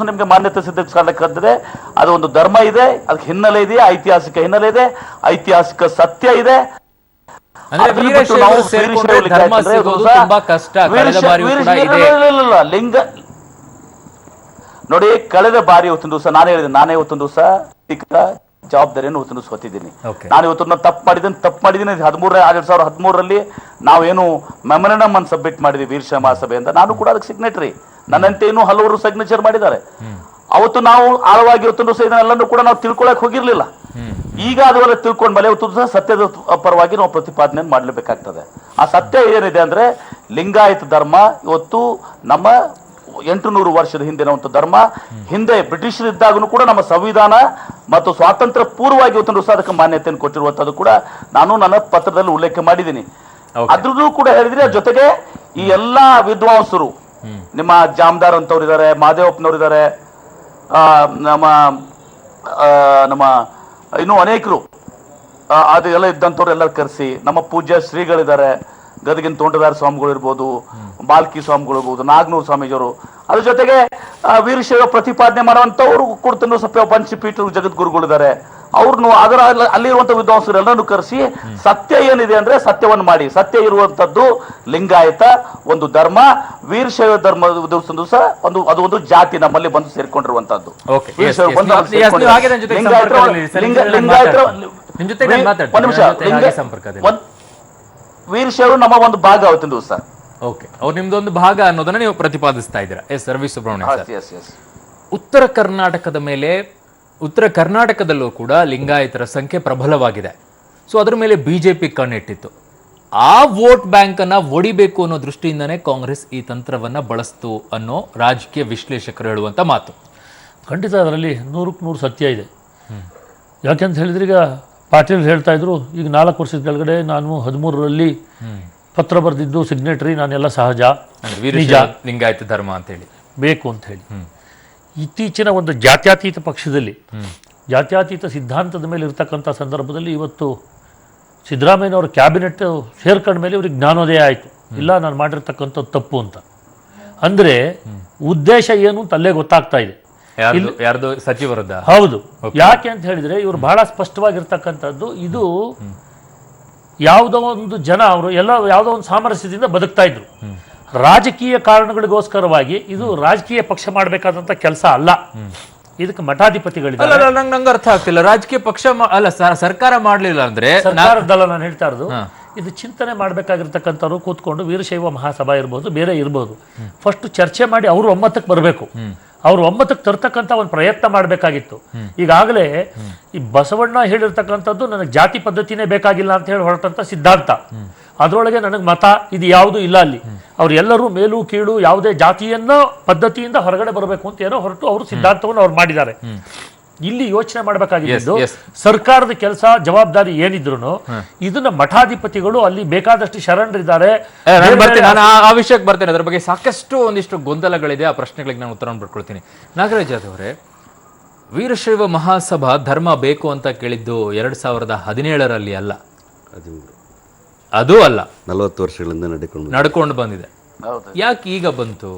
ನಿಮ್ಗೆ ಮಾನ್ಯತೆ ಸಿದ್ಧಿಸಲಿಕ್ಕೆ ಅದು ಒಂದು ಧರ್ಮ ಇದೆ, ಅದಕ್ಕೆ ಹಿನ್ನೆಲೆ ಇದೆ, ಐತಿಹಾಸಿಕ ಹಿನ್ನೆಲೆ ಇದೆ, ಐತಿಹಾಸಿಕ ಸತ್ಯ ಇದೆ. ಲಿಂಗ ನೋಡಿ, ಕಳೆದ ಬಾರಿ ಇವತ್ತಿನ ದಿವಸ ನಾನೇ ಇವತ್ತಿನ ದಿವಸ ಜವಾಬ್ದಾರಿಯನ್ನು ಇವತ್ತಿನ ದಿವಸ ಹೊತ್ತಿದ್ದೀನಿ. ನಾನು ಇವತ್ತು ತಪ್ಪು ಮಾಡಿದ್ದೀನಿ. 2013ರಲ್ಲಿ ನಾವೇನು ಮೆಮೊರಂಡಮ್ ಅನ್ನು ಸಬ್ಮಿಟ್ ಮಾಡಿದ್ವಿ ವೀರಶೈವ ಮಹಾಸಭೆ ಅಂತ. ನಾನು ಕೂಡ ಅದಕ್ಕೆ ಸಿಗ್ನೇಟರಿ. ನನ್ನಂತೆ ಇನ್ನೂ ಹಲವರು ಸಿಗ್ನೇಚರ್ ಮಾಡಿದ್ದಾರೆ. ಅವತ್ತು ನಾವು ಆಳವಾಗಿ ಇವತ್ತು ದಿವಸ ಇದನ್ನೆಲ್ಲನೂ ಕೂಡ ನಾವು ತಿಳ್ಕೊಳಕ್ ಹೋಗಿರ್ಲಿಲ್ಲ. ಈಗ ಅದೆಲ್ಲ ತಿಳ್ಕೊಂಡ್ಮೇಲೆ ಇವತ್ತು ದಿವಸ ಸತ್ಯದ ಪರವಾಗಿ ನಾವು ಪ್ರತಿಪಾದನೆ ಮಾಡಲೇಬೇಕಾಗ್ತದೆ. ಆ ಸತ್ಯ ಏನಿದೆ ಅಂದ್ರೆ ಲಿಂಗಾಯತ ಧರ್ಮ ಇವತ್ತು ನಮ್ಮ 800 ವರ್ಷದ ಹಿಂದಿನ ಒಂದು ಧರ್ಮ. ಹಿಂದೆ ಬ್ರಿಟಿಷರು ಇದ್ದಾಗೂ ಕೂಡ ನಮ್ಮ ಸಂವಿಧಾನ ಮತ್ತು ಸ್ವಾತಂತ್ರ್ಯ ಪೂರ್ವವಾಗಿ ಇವತ್ತು ದಿವಸ ಅದಕ್ಕೆ ಮಾನ್ಯತೆಯನ್ನು ಕೊಟ್ಟಿರುವಂತದ್ದು ಕೂಡ ನಾನು ನನ್ನ ಪತ್ರದಲ್ಲಿ ಉಲ್ಲೇಖ ಮಾಡಿದ್ದೀನಿ. ಅದ್ರದ್ದು ಕೂಡ ಹೇಳಿದ್ರೆ ಜೊತೆಗೆ ಈ ಎಲ್ಲಾ ವಿದ್ವಾಂಸರು, ನಿಮ್ಮ ಜಾಮದಾರ್ ಅಂತವ್ರು ಇದ್ದಾರೆ, ಮಹದೇವಪ್ಪನವ್ರು ಇದ್ದಾರೆ, ನಮ್ಮ ಇನ್ನೂ ಅನೇಕರು ಅದೆಲ್ಲ ಇದ್ದಂಥವ್ರು ಎಲ್ಲ ಕರೆಸಿ, ನಮ್ಮ ಪೂಜ್ಯ ಶ್ರೀಗಳಿದ್ದಾರೆ, ಗದಗಿನ ತೋಂಟದಾರ ಸ್ವಾಮಿಗಳು ಇರ್ಬೋದು, ಬಾಲ್ಕಿ ಸ್ವಾಮಿಗಳು ಇರ್ಬೋದು, ನಾಗನೂರು ಸ್ವಾಮೀಜಿಯವರು, ಅದ್ರ ಜೊತೆಗೆ ವೀರಶೈವ ಪ್ರತಿಪಾದನೆ ಮಾಡುವಂತವ್ರು ಕೊಡ್ತನ್ನು ಸ್ವಲ್ಪ ಪಂಚಪೀಠರು ಜಗದ್ಗುರುಗಳಿದ್ದಾರೆ, ಅವ್ರನ್ನು ಅದರ ಅಲ್ಲಿರುವಂತ ವಿದ್ವಾಂಸರು ಎಲ್ಲರನ್ನು ಕರೆಸಿ ಸತ್ಯ ಏನಿದೆ ಅಂದ್ರೆ ಸತ್ಯವನ್ನು ಮಾಡಿ. ಸತ್ಯ ಇರುವಂತದ್ದು ಲಿಂಗಾಯತ ಒಂದು ಧರ್ಮ, ವೀರಶೈವ ಧರ್ಮ ದಿವಸ ಅದು ಒಂದು ಜಾತಿ ನಮ್ಮಲ್ಲಿ ಬಂದು ಸೇರ್ಕೊಂಡಿರುವಂತದ್ದು. ವೀರಶೈವರು ನಮ್ಮ ಒಂದು ಭಾಗ ಅವತ್ತಿನ ದಿವಸ. ಓಕೆ, ಅವ್ರು ನಿಮ್ದೊಂದು ಭಾಗ ಅನ್ನೋದನ್ನ ನೀವು ಪ್ರತಿಪಾದಿಸ್ತಾ ಇದ್ದೀರಾ. ಎಸ್ ರವಿ ಸುಬ್ರಹ್ಮಣ್ಯ ಸರ್, ಉತ್ತರ ಕರ್ನಾಟಕದಲ್ಲೂ ಕೂಡ ಲಿಂಗಾಯತರ ಸಂಖ್ಯೆ ಪ್ರಬಲವಾಗಿದೆ. ಸೊ ಅದ್ರ ಮೇಲೆ ಬಿಜೆಪಿ ಕಣ್ಣಿಟ್ಟಿತ್ತು. ಆ ವೋಟ್ ಬ್ಯಾಂಕ್ ಅನ್ನ ಒಡಿಬೇಕು ಅನ್ನೋ ದೃಷ್ಟಿಯಿಂದನೇ ಕಾಂಗ್ರೆಸ್ ಈ ತಂತ್ರವನ್ನ ಬಳಸ್ತು ಅನ್ನೋ ರಾಜಕೀಯ ವಿಶ್ಲೇಷಕರು ಹೇಳುವಂತ ಮಾತು. ಖಂಡಿತ ಅದರಲ್ಲಿ 100ಕ್ಕೆ 100 ಸತ್ಯ ಇದೆ. ಯಾಕೆಂತ ಹೇಳಿದ್ರೆ ಈಗ ಪಾಟೀಲ್ ಹೇಳ್ತಾ ಇದ್ರು, ಈಗ 4 ವರ್ಷದ ಕೆಳಗಡೆ ನಾನು 13ರಲ್ಲಿ ಪತ್ರ ಬರೆದಿದ್ದು ಸಿಗ್ನೇಟರಿ ನಾನೆಲ್ಲ ಸಹಜ, ನಿಜ ಲಿಂಗಾಯತ ಧರ್ಮ ಅಂತ ಹೇಳಿ ಬೇಕು ಅಂತ ಹೇಳಿ. ಇತ್ತೀಚಿನ ಒಂದು ಜಾತ್ಯತೀತ ಪಕ್ಷದಲ್ಲಿ ಜಾತ್ಯತೀತ ಸಿದ್ಧಾಂತದ ಮೇಲೆ ಇರ್ತಕ್ಕಂಥ ಸಂದರ್ಭದಲ್ಲಿ ಇವತ್ತು ಸಿದ್ದರಾಮಯ್ಯನವರ ಕ್ಯಾಬಿನೆಟ್ ಸೇರ್ಕೊಂಡ ಮೇಲೆ ಇವ್ರಿಗೆ ಜ್ಞಾನೋದಯ ಆಯಿತು, ಇಲ್ಲ ನಾನು ಮಾಡಿರ್ತಕ್ಕಂಥದ್ದು ತಪ್ಪು ಅಂತ. ಅಂದರೆ ಉದ್ದೇಶ ಏನು ಅಂತ ಅಲ್ಲೇ ಗೊತ್ತಾಗ್ತಾ ಇದೆ. ಯಾರ್ದು ಸಚಿವರದ? ಹೌದು. ಯಾಕೆ ಅಂತ ಹೇಳಿದ್ರೆ ಇವರು ಬಹಳ ಸ್ಪಷ್ಟವಾಗಿರ್ತಕ್ಕಂಥದ್ದು, ಇದು ಯಾವುದೋ ಒಂದು ಜನ ಅವರು ಎಲ್ಲ ಯಾವುದೋ ಒಂದು ಸಾಮರಸ್ಯದಿಂದ ಬದುಕ್ತಾ ಇದ್ರು. ರಾಜಕೀಯ ಕಾರಣಗಳಿಗೋಸ್ಕರವಾಗಿ ಇದು ರಾಜಕೀಯ ಪಕ್ಷ ಮಾಡಬೇಕಾದಂತ ಕೆಲಸ ಅಲ್ಲ. ಇದಕ್ಕೆ ಮಠಾಧಿಪತಿಗಳಿದ್ದಾರೆ. ನಂಗೆ ಅರ್ಥ ಆಗ್ತಿಲ್ಲ, ರಾಜಕೀಯ ಪಕ್ಷ ಅಲ್ಲ ಸರ್ಕಾರ ಮಾಡ್ಲಿಲ್ಲ ಅಂದ್ರೆ ಸರ್ಕಾರದಲ್ಲ ನಾನು ಹೇಳ್ತಾ ಇರೋದು. ಇದು ಚಿಂತನೆ ಮಾಡಬೇಕಾಗಿರ್ತಕ್ಕಂಥವ್ರು ಕೂತ್ಕೊಂಡು ವೀರಶೈವ ಮಹಾಸಭಾ ಇರ್ಬೋದು, ಬೇರೆ ಇರ್ಬೋದು, ಫಸ್ಟ್ ಚರ್ಚೆ ಮಾಡಿ ಅವರು ಒಮ್ಮತಕ್ಕೆ ಬರಬೇಕು. ಅವ್ರು ಒಮ್ಮತಕ್ಕೆ ತರ್ತಕ್ಕಂಥ ಒಂದು ಪ್ರಯತ್ನ ಮಾಡಬೇಕಾಗಿತ್ತು. ಈಗಾಗಲೇ ಈ ಬಸವಣ್ಣ ಹೇಳಿರ್ತಕ್ಕಂಥದ್ದು ನನಗೆ ಜಾತಿ ಪದ್ಧತಿನೇ ಬೇಕಾಗಿಲ್ಲ ಅಂತ ಹೇಳಿ ಹೊರಟಂತ ಸಿದ್ಧಾಂತ. ಅದರೊಳಗೆ ನನಗೆ ಮತ ಇದು ಯಾವುದೂ ಇಲ್ಲ. ಅಲ್ಲಿ ಅವ್ರು ಎಲ್ಲರೂ ಮೇಲು ಕೀಳು ಯಾವುದೇ ಜಾತಿಯನ್ನ ಪದ್ಧತಿಯಿಂದ ಹೊರಗಡೆ ಬರಬೇಕು ಅಂತ ಏನೋ ಹೊರಟು ಅವರು ಸಿದ್ಧಾಂತವನ್ನು ಅವ್ರು ಮಾಡಿದ್ದಾರೆ. ಇಲ್ಲಿ ಯೋಚನೆ ಮಾಡಬೇಕಾಗಿದ್ದು ಸರ್ಕಾರದ ಕೆಲಸ ಜವಾಬ್ದಾರಿ ಏನಿದ್ರು ಇದನ್ನ ಮಠಾಧಿಪತಿಗಳು ಅಲ್ಲಿ ಬೇಕಾದಷ್ಟು ಶರಣರಿದ್ದಾರೆ. ನಾನು ಆ ವಿಷಯಕ್ಕೆ ಬರ್ತೇನೆ. ಅದ್ರ ಬಗ್ಗೆ ಸಾಕಷ್ಟು ಒಂದಿಷ್ಟು ಗೊಂದಲಗಳಿದೆ. ಆ ಪ್ರಶ್ನೆಗಳಿಗೆ ನಾನು ಉತ್ತರವನ್ನು ಪಡ್ಕೊಳ್ತೀನಿ. ನಾಗರಾಜ್ ಅವರೇ, ವೀರಶೈವ ಮಹಾಸಭಾ ಧರ್ಮ ಬೇಕು ಅಂತ ಕೇಳಿದ್ದು 2017ರಲ್ಲಿ ಅಲ್ಲ, ಅದು ಅಲ್ಲ, 40 ವರ್ಷಗಳಿಂದ ನಡ್ಕೊಂಡು ಬಂದಿದೆ. ಯಾಕೆ ಈಗ ಬಂತು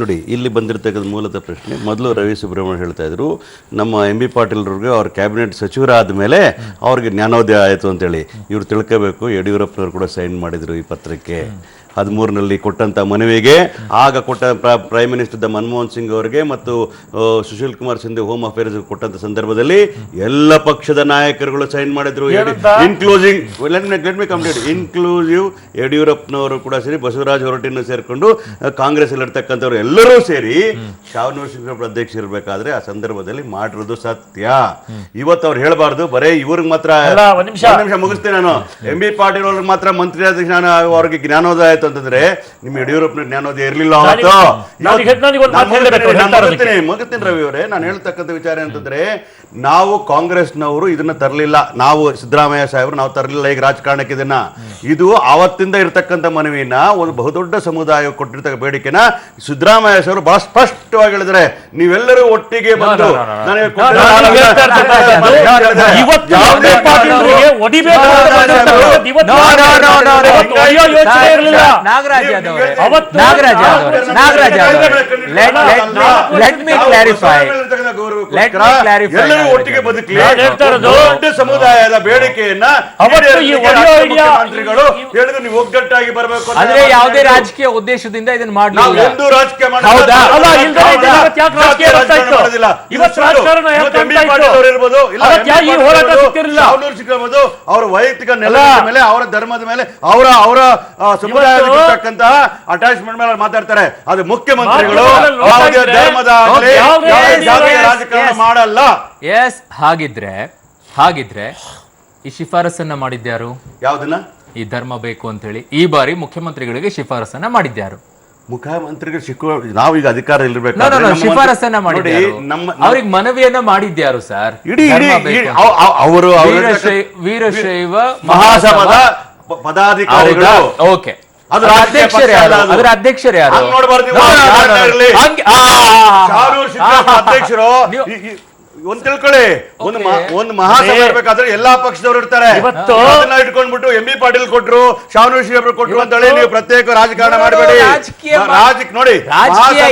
ನೋಡಿ? ಇಲ್ಲಿ ಬಂದಿರತಕ್ಕಂಥ ಮೂಲದ ಪ್ರಶ್ನೆ. ಮೊದಲು ರವಿ ಸುಬ್ರಹ್ಮಣ್ಯ ಹೇಳ್ತಾ ಇದ್ರು, ನಮ್ಮ ಎಂ ಬಿ ಪಾಟೀಲ್ರಿಗೆ ಅವ್ರ ಕ್ಯಾಬಿನೆಟ್ ಸಚಿವರಾದ ಮೇಲೆ ಅವ್ರಿಗೆ ಜ್ಞಾನೋದಯ ಆಯಿತು ಅಂತೇಳಿ. ಇವ್ರು ತಿಳ್ಕೋಬೇಕು, ಯಡಿಯೂರಪ್ಪನವರು ಕೂಡ ಸೈನ್ ಮಾಡಿದ್ರು ಈ ಪತ್ರಕ್ಕೆ. 13ರಲ್ಲಿ ಕೊಟ್ಟಂತ ಮನವಿಗೆ ಆಗ ಕೊಟ್ಟ ಪ್ರೈಮ್ ಮಿನಿಸ್ಟರ್ ಮನಮೋಹನ್ ಸಿಂಗ್ ಅವರಿಗೆ ಮತ್ತು ಸುಶೀಲ್ ಕುಮಾರ್ ಶಿಂದೆ ಹೋಮ್ ಅಫೇರ್ಸ್ ಕೊಟ್ಟಂತ ಸಂದರ್ಭದಲ್ಲಿ ಎಲ್ಲ ಪಕ್ಷದ ನಾಯಕರುಗಳು ಸೈನ್ ಮಾಡಿದ್ರು. ಇನ್ಕ್ಲೂಸಿವ್ ಯಡಿಯೂರಪ್ಪನವರು ಕೂಡ ಸೇರಿ, ಬಸವರಾಜ ಹೊರಟಿನ ಸೇರ್ಕೊಂಡು ಕಾಂಗ್ರೆಸ್ ಅಲ್ಲಿ ಇರ್ತಕ್ಕಂಥವ್ರು ಎಲ್ಲರೂ ಸೇರಿ ಶಾವನೂರ್ ಶಿವಪ್ಪ ಅಧ್ಯಕ್ಷ ಇರಬೇಕಾದ್ರೆ ಆ ಸಂದರ್ಭದಲ್ಲಿ ಮಾಡಿರೋದು ಸತ್ಯ. ಇವತ್ತು ಅವ್ರು ಹೇಳಬಾರ್ದು ಬರೇ ಇವ್ರಿಗೆ ಮಾತ್ರ. ನಿಮಿಷ ಮುಗಿಸ್ತೇನೆ ನಾನು. ಎಂ ಬಿ ಪಾಟೀಲ್ ಅವ್ರಿಗೆ ಮಾತ್ರ ಮಂತ್ರಿ ಅಧ್ಯಕ್ಷ ಅವ್ರಿಗೆ ಜ್ಞಾನೋದಯ ಆಯ್ತು ಅಂತಂದ್ರೆ ನಿಮ್ ಯಡಿಯೂರಪ್ಪನ ಜ್ಞಾನೋದಯ ಇರಲಿಲ್ಲ. ಮುಗಿಸ್ತೀನಿ ರವಿ ಅವರೇ. ನಾನು ಹೇಳ್ತಕ್ಕಂಥ ವಿಚಾರ ಅಂತಂದ್ರೆ, ನಾವು ಕಾಂಗ್ರೆಸ್ನವರು ಇದನ್ನ ತರಲಿಲ್ಲ, ನಾವು ಸಿದ್ದರಾಮಯ್ಯ ಸಾಹೇಬ್ರು ನಾವು ತರಲಿಲ್ಲ ಈಗ ರಾಜಕಾರಣಕ್ಕೆ. ಇದನ್ನ ಇದು ಆವತ್ತಿಂದ ಇರತಕ್ಕಂಥ ಮನವಿನ ಒಂದು ಬಹುದೊಡ್ಡ ಸಮುದಾಯ ಕೊಟ್ಟಿರ್ತಕ್ಕ ಬೇಡಿಕೆನ ಸಿದ್ದರಾಮಯ್ಯ ಸಾಹೇಬ್ರು ಬಹಳ ಸ್ಪಷ್ಟವಾಗಿ ಹೇಳಿದ್ರೆ, ನೀವೆಲ್ಲರೂ ಒಟ್ಟಿಗೆ ಬಂದು ಒಟ್ಟಿಗೆ ಬದುಕಲಿ ದೊಡ್ಡ ಸಮುದಾಯದ ಬೇಡಿಕೆಯನ್ನ ಮಂತ್ರಿಗಳು ಹೇಳಿದ್ರು, ನೀವು ಒಗ್ಗಟ್ಟಾಗಿ ಬರಬೇಕು. ಆದ್ರೆ ಯಾವುದೇ ರಾಜಕೀಯ ಉದ್ದೇಶದಿಂದ ಇದನ್ನ ಮಾಡಲಿಲ್ಲ. ಎಂದು ರಾಜಕೀಯ ಅವರ ವೈಯಕ್ತಿಕ ನೆಲದ ಮೇಲೆ, ಅವರ ಧರ್ಮದ ಮೇಲೆ, ಅವರ ಸಮುದಾಯ ಸಾಮಾಜಿಕತಕ್ಕಂತಹ ಅಟ್ಯಾಚ್ಮೆಂಟ್ ಮೇಲೆ ಮಾತಾಡ್ತಾರೆ. ಅದು ಮುಖ್ಯಮಂತ್ರಿಗಳು ಮಾಧ್ಯಮಗಳಲ್ಲಿ ಯಾವುದೇ ನೋಡ್ತಾ ಧರ್ಮದ ಆಗಲಿ ಯಾವುದೇ ಜಾತಿಯ yes, ರಾಜಕಾರಣ ಮಾಡಲ್ಲ. ಎಸ್, ಹಾಗಿದ್ರೆ ಈ ಶಿಫಾರಸನ್ನ ಮಾಡಿದ್ಯಾರು? ಯಾವ್ದನ್ನ? ಈ ಧರ್ಮ ಬೇಕು ಅಂತ ಹೇಳಿ ಈ ಬಾರಿ ಮುಖ್ಯಮಂತ್ರಿಗಳಿಗೆ ಶಿಫಾರಸನ್ನ ಮಾಡಿದ್ಯಾರು? ಮುಖ್ಯಮಂತ್ರಿಗಳು ನಾವೀಗ ಅಧಿಕಾರ ಇರಬೇಕು. ಶಿಫಾರಸನ್ನ ಮಾಡಿದ್ಯಾರು? ಅವ್ರಿಗೆ ಮನವಿಯನ್ನ ಮಾಡಿದ್ಯಾರು ಸರ್? ಇಡೀ ಅವರು ವೀರಶೈವ ಮಹಾಸಭಾದ ಪದಾಧಿಕಾರಿಗಳು. ಓಕೆ, ಅದರ ಅಧ್ಯಕ್ಷರು ಯಾರು? ನೋಡಬಾರ್ದು ಅಧ್ಯಕ್ಷರು. ಒಂದ್ ತಿಳ್ಕೊಳ್ಳಿ, ಒಂದು ಮಹಾಸಭೆ ಇರ್ಬೇಕಾದ್ರೆ ಎಲ್ಲಾ ಪಕ್ಷದವರು ಇರ್ತಾರೆ. ಅದನ್ನ ಇಟ್ಕೊಂಡ್ಬಿಟ್ಟು ಎಂ ಬಿ ಪಾಟೀಲ್ ಕೊಟ್ರು, ಶಾವನೂರ್ ಅವರು ಕೊಟ್ರು ಅಂತ ಹೇಳಿ ನೀವು ಪ್ರತ್ಯೇಕ ರಾಜಕಾರಣ ಮಾಡಬೇಡಿ. ನೋಡಿ, ರಾಜಕೀಯ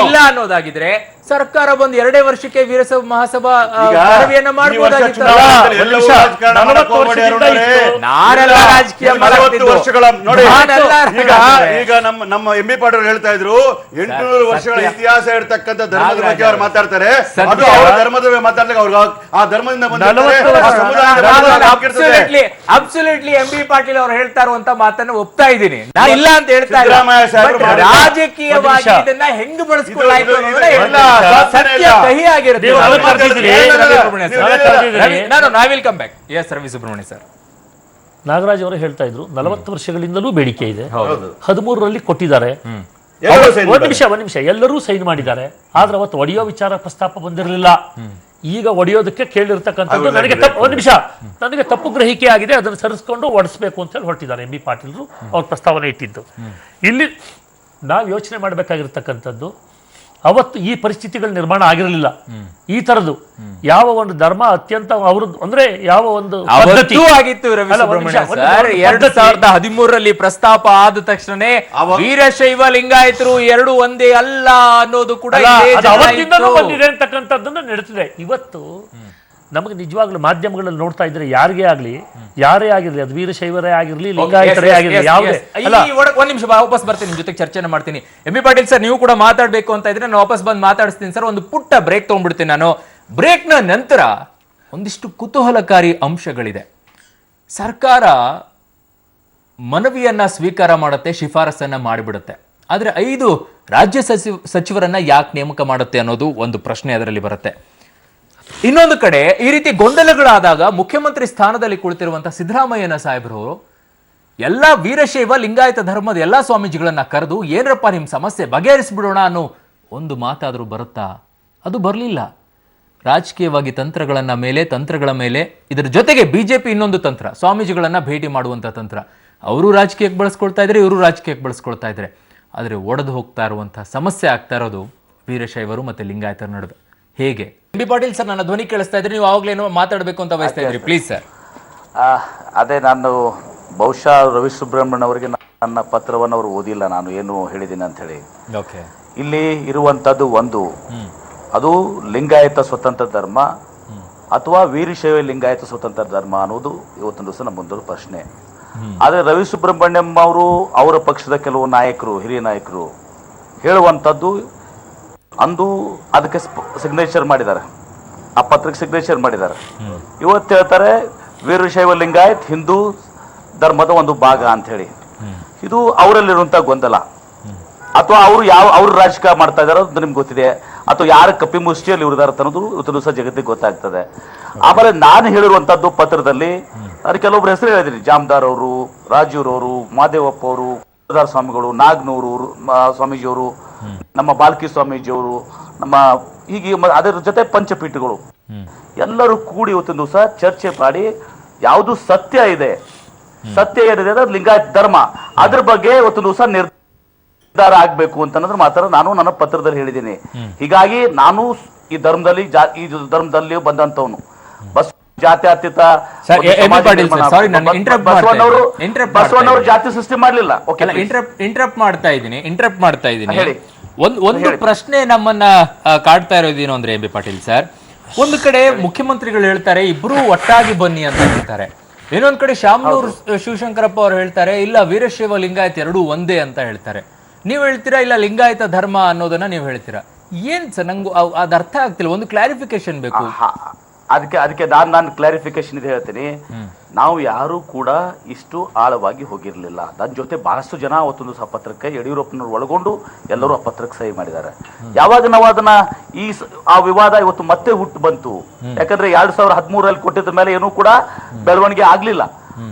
ಇಲ್ಲ ಅನ್ನೋದಾಗಿದ್ರೆ ಸರ್ಕಾರ ಬಂದು 2 ವರ್ಷಕ್ಕೆ ವೀರಶೈವ ಮಹಾಸಭಾ ಮನವಿಯನ್ನ ಮಾಡಬಹುದಾಗಿತ್ತು. ಈಗ ನಮ್ಮ ಎಂ ಬಿ ಪಾಟೀಲ್ ಹೇಳ್ತಾ ಇದ್ರು 800 ವರ್ಷಗಳ ಇತಿಹಾಸ ಇರ್ತಕ್ಕಂಥ ಧರ್ಮದ ಬಗ್ಗೆ ಅವ್ರು ಮಾತಾಡ್ತಾರೆ. ಅದು ಅವರ ಧರ್ಮದ ಮಾತಾಡ್ಲಿಕ್ಕೆ ಅವ್ರು ಆ ಧರ್ಮದಿಂದ ಅಬ್ಸಲ್ಯೂಟ್ಲಿ ಎಂ ಬಿ ಪಾಟೀಲ್ ಅವ್ರು ಹೇಳ್ತಾ ಇರುವಂತ ಮಾತನ್ನ ಒಪ್ತಾ ಇದ್ದೀನಿ, ನಾನು ಇಲ್ಲ ಅಂತ ಹೇಳ್ತಾ ಇಲ್ಲ. ರಾಜಕೀಯವಾಗಿ ಇದನ್ನ ಹೆಂಗ್ ಬಳಸ್ಕೊಳ್ಳಾಯ್ತು ಸತ್ಯ ಕಹಿ ಆಗಿರುತ್ತೆ. ರವಿ ಸುಬ್ರಹ್ಮಣ್ಯ ಸರ್, ನಾಗರಾಜ್ ಅವರು ಹೇಳ್ತಾ ಇದ್ರು 40 ವರ್ಷಗಳಿಂದಲೂ ಬೇಡಿಕೆ ಇದೆ, 13ರಲ್ಲಿ ಕೊಟ್ಟಿದ್ದಾರೆ. ಒಂದ್ ನಿಮಿಷ ಎಲ್ಲರೂ ಸೈನ್ ಮಾಡಿದ್ದಾರೆ. ಆದ್ರೆ ಅವತ್ತು ಒಡೆಯೋ ವಿಚಾರ ಪ್ರಸ್ತಾಪ ಬಂದಿರಲಿಲ್ಲ. ಈಗ ಒಡೆಯೋದಕ್ಕೆ ಕೇಳಿರ್ತಕ್ಕಂಥದ್ದು ನನಗೆ ತಪ್ಪು ಗ್ರಹಿಕೆ ಆಗಿದೆ, ಅದನ್ನು ಸರಿಸ್ಕೊಂಡು ಒಡಿಸ್ಬೇಕು ಅಂತ ಹೇಳಿ ಹೊರಟಿದ್ದಾರೆ ಎಂ ಬಿ ಪಾಟೀಲ್ರು. ಅವ್ರ ಪ್ರಸ್ತಾವನೆ ಇಟ್ಟಿದ್ದು. ಇಲ್ಲಿ ನಾವು ಯೋಚನೆ ಮಾಡಬೇಕಾಗಿರ್ತಕ್ಕಂಥದ್ದು, ಅವತ್ತು ಈ ಪರಿಸ್ಥಿತಿಗಳು ನಿರ್ಮಾಣ ಆಗಿರಲಿಲ್ಲ. ಈ ತರದ್ದು ಯಾವ ಒಂದು ಧರ್ಮ ಅತ್ಯಂತ ಅವ್ರದ್ದು ಅಂದ್ರೆ ಯಾವ ಒಂದು ಆಗಿತ್ತು. 2013ರಲ್ಲಿ ಪ್ರಸ್ತಾಪ ಆದ ತಕ್ಷಣನೇ ವೀರಶೈವ ಲಿಂಗಾಯತರು 2 ಒಂದೇ ಅಲ್ಲ ಅನ್ನೋದು ಕೂಡ ಅವತ್ತಿಂದಲೂ ಬಂದಿದೆ ಅಂತಕ್ಕಂಥದ್ದನ್ನು ನಡೀತಿದೆ. ಇವತ್ತು ನಮಗೆ ನಿಜವಾಗ್ಲೂ ಮಾಧ್ಯಮಗಳಲ್ಲಿ ನೋಡ್ತಾ ಇದ್ರೆ ಯಾರೇ ಆಗಿರ್ಲಿ, ಅದು ವೀರಶೈವರೇ ಆಗಿರ್ಲಿ, ಲಿಂಗಾಯತರೇ ಆಗಿರ್ಲಿ, ಯಾವುದೇ ಒಂದ್ ನಿಮಿಷ ವಾಪಸ್ ಬರ್ತೀನಿ, ನಿಮ್ ಜೊತೆ ಚರ್ಚೆನ ಮಾಡ್ತೀನಿ. ಎಂ ಬಿ ಪಾಟೀಲ್ ಸರ್, ನೀವು ಕೂಡ ಮಾತಾಡ್ಬೇಕು ಅಂತ ಇದ್ರೆ ನಾನು ವಾಪಸ್ ಬಂದು ಮಾತಾಡಿಸ್ತೀನಿ ಸರ್. ಒಂದು ಪುಟ್ಟ ಬ್ರೇಕ್ ತಗೊಂಡ್ಬಿಡ್ತೀನಿ ನಾನು. ಬ್ರೇಕ್ನ ನಂತರ ಒಂದಿಷ್ಟು ಕುತೂಹಲಕಾರಿ ಅಂಶಗಳಿದೆ. ಸರ್ಕಾರ ಮನವಿಯನ್ನ ಸ್ವೀಕಾರ ಮಾಡುತ್ತೆ, ಶಿಫಾರಸನ್ನ ಮಾಡಿಬಿಡುತ್ತೆ. ಆದ್ರೆ 5 ರಾಜ್ಯ ಸಚಿವರನ್ನ ಯಾಕೆ ನೇಮಕ ಮಾಡುತ್ತೆ ಅನ್ನೋದು ಒಂದು ಪ್ರಶ್ನೆ ಅದರಲ್ಲಿ ಬರುತ್ತೆ. ಇನ್ನೊಂದು ಕಡೆ ಈ ರೀತಿ ಗೊಂದಲಗಳಾದಾಗ ಮುಖ್ಯಮಂತ್ರಿ ಸ್ಥಾನದಲ್ಲಿ ಕುಳಿತಿರುವಂತಹ ಸಿದ್ದರಾಮಯ್ಯನ ಸಾಹೇಬರವರು ಎಲ್ಲ ವೀರಶೈವ ಲಿಂಗಾಯತ ಧರ್ಮದ ಎಲ್ಲಾ ಸ್ವಾಮೀಜಿಗಳನ್ನ ಕರೆದು ಏನರಪ್ಪ ನಿಮ್ ಸಮಸ್ಯೆ ಬಗೆಹರಿಸ್ಬಿಡೋಣ ಅನ್ನೋ ಒಂದು ಮಾತಾದರೂ ಬರುತ್ತಾ? ಅದು ಬರಲಿಲ್ಲ. ರಾಜಕೀಯವಾಗಿ ತಂತ್ರಗಳ ಮೇಲೆ ಇದರ ಜೊತೆಗೆ ಬಿಜೆಪಿ ಇನ್ನೊಂದು ತಂತ್ರ, ಸ್ವಾಮೀಜಿಗಳನ್ನ ಭೇಟಿ ಮಾಡುವಂತ ತಂತ್ರ. ಅವರು ರಾಜಕೀಯಕ್ಕೆ ಬಳಸ್ಕೊಳ್ತಾ ಇದ್ರೆ, ಇವರು ರಾಜಕೀಯಕ್ಕೆ ಬಳಸ್ಕೊಳ್ತಾ ಇದ್ರೆ. ಆದರೆ ಒಡೆದು ಹೋಗ್ತಾ ಇರುವಂತಹ ಸಮಸ್ಯೆ ಆಗ್ತಾ ಇರೋದು ವೀರಶೈವರು ಮತ್ತೆ ಲಿಂಗಾಯತರ ನಡುವೆ. ಹೇಗೆ? ಎಂ ಬಿ ಪಾಟೀಲ್ ಸರ್, ನನ್ನ ಧ್ವನಿ ಕೇಳಿಸ್ತಾ ಇದ್ರೆ ನೀವು ಆವಾಗಲೇನೋ ಮಾತಾಡಬೇಕು ಅಂತ ಬಯಸ್ತಾ ಇದ್ರಿ, ಪ್ಲೀಸ್ ಸರ್. ಅದೇ ನಾನು ಬಹುಶಃ ರವಿ ಸುಬ್ರಹ್ಮಣ್ಯ ಅವರಿಗೆ ನನ್ನ ಪತ್ರವನ್ನು ಅವರು ಓದಿಲ್ಲ, ನಾನು ಏನು ಹೇಳಿದ್ದೀನಿ ಅಂತ ಹೇಳಿ. ಇಲ್ಲಿ ಇರುವಂತದ್ದು ಒಂದು, ಅದು ಲಿಂಗಾಯತ ಸ್ವತಂತ್ರ ಧರ್ಮ ಅಥವಾ ವೀರಶೈವ ಲಿಂಗಾಯತ ಸ್ವತಂತ್ರ ಧರ್ಮ ಅನ್ನೋದು ಇವತ್ತಿನ ದಿವಸ ನಮ್ಮ ಮುಂದಿರೋ ಪ್ರಶ್ನೆ. ಆದರೆ ರವಿ ಸುಬ್ರಹ್ಮಣ್ಯಂ ಅವರು, ಅವರ ಪಕ್ಷದ ಕೆಲವು ನಾಯಕರು, ಹಿರಿಯ ನಾಯಕರು ಹೇಳುವಂಥದ್ದು, ಅಂದು ಅದಕ್ಕೆ ಸಿಗ್ನೇಚರ್ ಮಾಡಿದ್ದಾರೆ, ಆ ಪತ್ರಕ್ಕೆ ಸಿಗ್ನೇಚರ್ ಮಾಡಿದ್ದಾರೆ. ಇವತ್ತು ಹೇಳ್ತಾರೆ ವೀರಶೈವ ಲಿಂಗಾಯತ್ ಹಿಂದೂ ಧರ್ಮದ ಒಂದು ಭಾಗ ಅಂತ ಹೇಳಿ. ಇದು ಅವರಲ್ಲಿರುವಂತ ಗೊಂದಲ. ಅಥವಾ ಅವ್ರು ರಾಜಕೀಯ ಮಾಡ್ತಾ ಇದಾರೋ ಅದು ನಿಮ್ಗೆ ಗೊತ್ತಿದೆ, ಅಥವಾ ಯಾರ ಕಪ್ಪಿ ಮುಷ್ಟಿಯಲ್ಲಿ ಇವ್ರದಾರ ಅನ್ನೋದು ಇವತ್ತು ದಿವಸ ಜಗತ್ತಿಗೆ ಗೊತ್ತಾಗ್ತದೆ. ಆಮೇಲೆ ನಾನು ಹೇಳಿರುವಂತದ್ದು ಪತ್ರದಲ್ಲಿ ನಾನು ಕೆಲವೊಬ್ರು ಹೆಸರು ಹೇಳಿದ್ದೀನಿ, ಜಾಮದಾರ್ ಅವರು, ರಾಜೂರವರು, ಮಾದೇವಪ್ಪ ಅವರು, ಸ್ವಾಮಿಗಳು, ನಾಗ್ನೂರು ಸ್ವಾಮೀಜಿಯವರು, ನಮ್ಮ ಬಾಲ್ಕಿ ಸ್ವಾಮೀಜಿಯವರು, ನಮ್ಮ ಹೀಗೆ ಅದರ ಜೊತೆ ಪಂಚಪೀಠಗಳು ಎಲ್ಲರೂ ಕೂಡಿ ಇವತ್ತಿನ ದಿವಸ ಚರ್ಚೆ ಮಾಡಿ ಯಾವುದು ಸತ್ಯ ಏನಿದೆ ಅಂದ್ರೆ ಲಿಂಗಾಯತ ಧರ್ಮ, ಅದ್ರ ಬಗ್ಗೆ ಇವತ್ತಿನ ದಿವಸ ನಿರ್ಧಾರ ಆಗ್ಬೇಕು ಅಂತ ಮಾತ್ರ ನಾನು ನನ್ನ ಪತ್ರದಲ್ಲಿ ಹೇಳಿದ್ದೀನಿ. ಹೀಗಾಗಿ ನಾನು ಈ ಧರ್ಮದಲ್ಲಿ ಬಂದಂತವನು, ಬಸ್ ಜಾತ್ಯತೀತ ಬಸವಣ್ಣವರು ಜಾತಿ ಸೃಷ್ಟಿ ಮಾಡ್ಲಿಲ್ಲ. ಇಂಟರಪ್ಟ್ ಮಾಡ್ತಾ ಇದ್ದೀನಿ. ಒಂದು ಪ್ರಶ್ನೆ ನಮ್ಮನ್ನ ಕಾಡ್ತಾ ಇರೋದೇನು ಅಂದ್ರೆ ಎಂ ಬಿ ಪಾಟೀಲ್ ಸರ್, ಒಂದು ಕಡೆ ಮುಖ್ಯಮಂತ್ರಿಗಳು ಹೇಳ್ತಾರೆ ಇಬ್ರು ಒಟ್ಟಾಗಿ ಬನ್ನಿ ಅಂತ ಹೇಳ್ತಾರೆ, ಇನ್ನೊಂದ್ ಕಡೆ ಶಾಮನೂರು ಶಿವಶಂಕರಪ್ಪ ಅವರು ಹೇಳ್ತಾರೆ ಇಲ್ಲ ವೀರಶೈವ ಲಿಂಗಾಯತ 2 ಒಂದೇ ಅಂತ ಹೇಳ್ತಾರೆ. ನೀವು ಹೇಳ್ತೀರಾ ಇಲ್ಲ ಲಿಂಗಾಯತ ಧರ್ಮ ಅನ್ನೋದನ್ನ ನೀವು ಹೇಳ್ತೀರಾ. ಏನ್ ಸರ್, ನಂಗೆ ಅದು ಅರ್ಥ ಆಗ್ತಿಲ್ಲ, ಒಂದು ಕ್ಲಾರಿಫಿಕೇಶನ್ ಬೇಕು. ಅದಕ್ಕೆ ನಾನು ಕ್ಲಾರಿಫಿಕೇಶನ್ ಇದೆ ಹೇಳ್ತೀನಿ. ನಾವು ಯಾರು ಕೂಡ ಇಷ್ಟು ಆಳವಾಗಿ ಹೋಗಿರ್ಲಿಲ್ಲ. ನನ್ನ ಜೊತೆ ಬಹಳಷ್ಟು ಜನ ಅವತ್ತೊಂದು ಸಹ ಪತ್ರಕ್ಕೆ ಯಡಿಯೂರಪ್ಪನವ್ರು ಒಳಗೊಂಡು ಎಲ್ಲರೂ ಆ ಪತ್ರಕ್ಕೆ ಸಹಿ ಮಾಡಿದ್ದಾರೆ. ಯಾವಾಗ ನಾವು ಅದನ್ನ ಆ ವಿವಾದ ಇವತ್ತು ಮತ್ತೆ ಹುಟ್ಟು ಬಂತು, ಯಾಕಂದ್ರೆ 2013 ಕೊಟ್ಟಿದ್ದ ಮೇಲೆ ಏನೂ ಕೂಡ ಬೆಳವಣಿಗೆ ಆಗ್ಲಿಲ್ಲ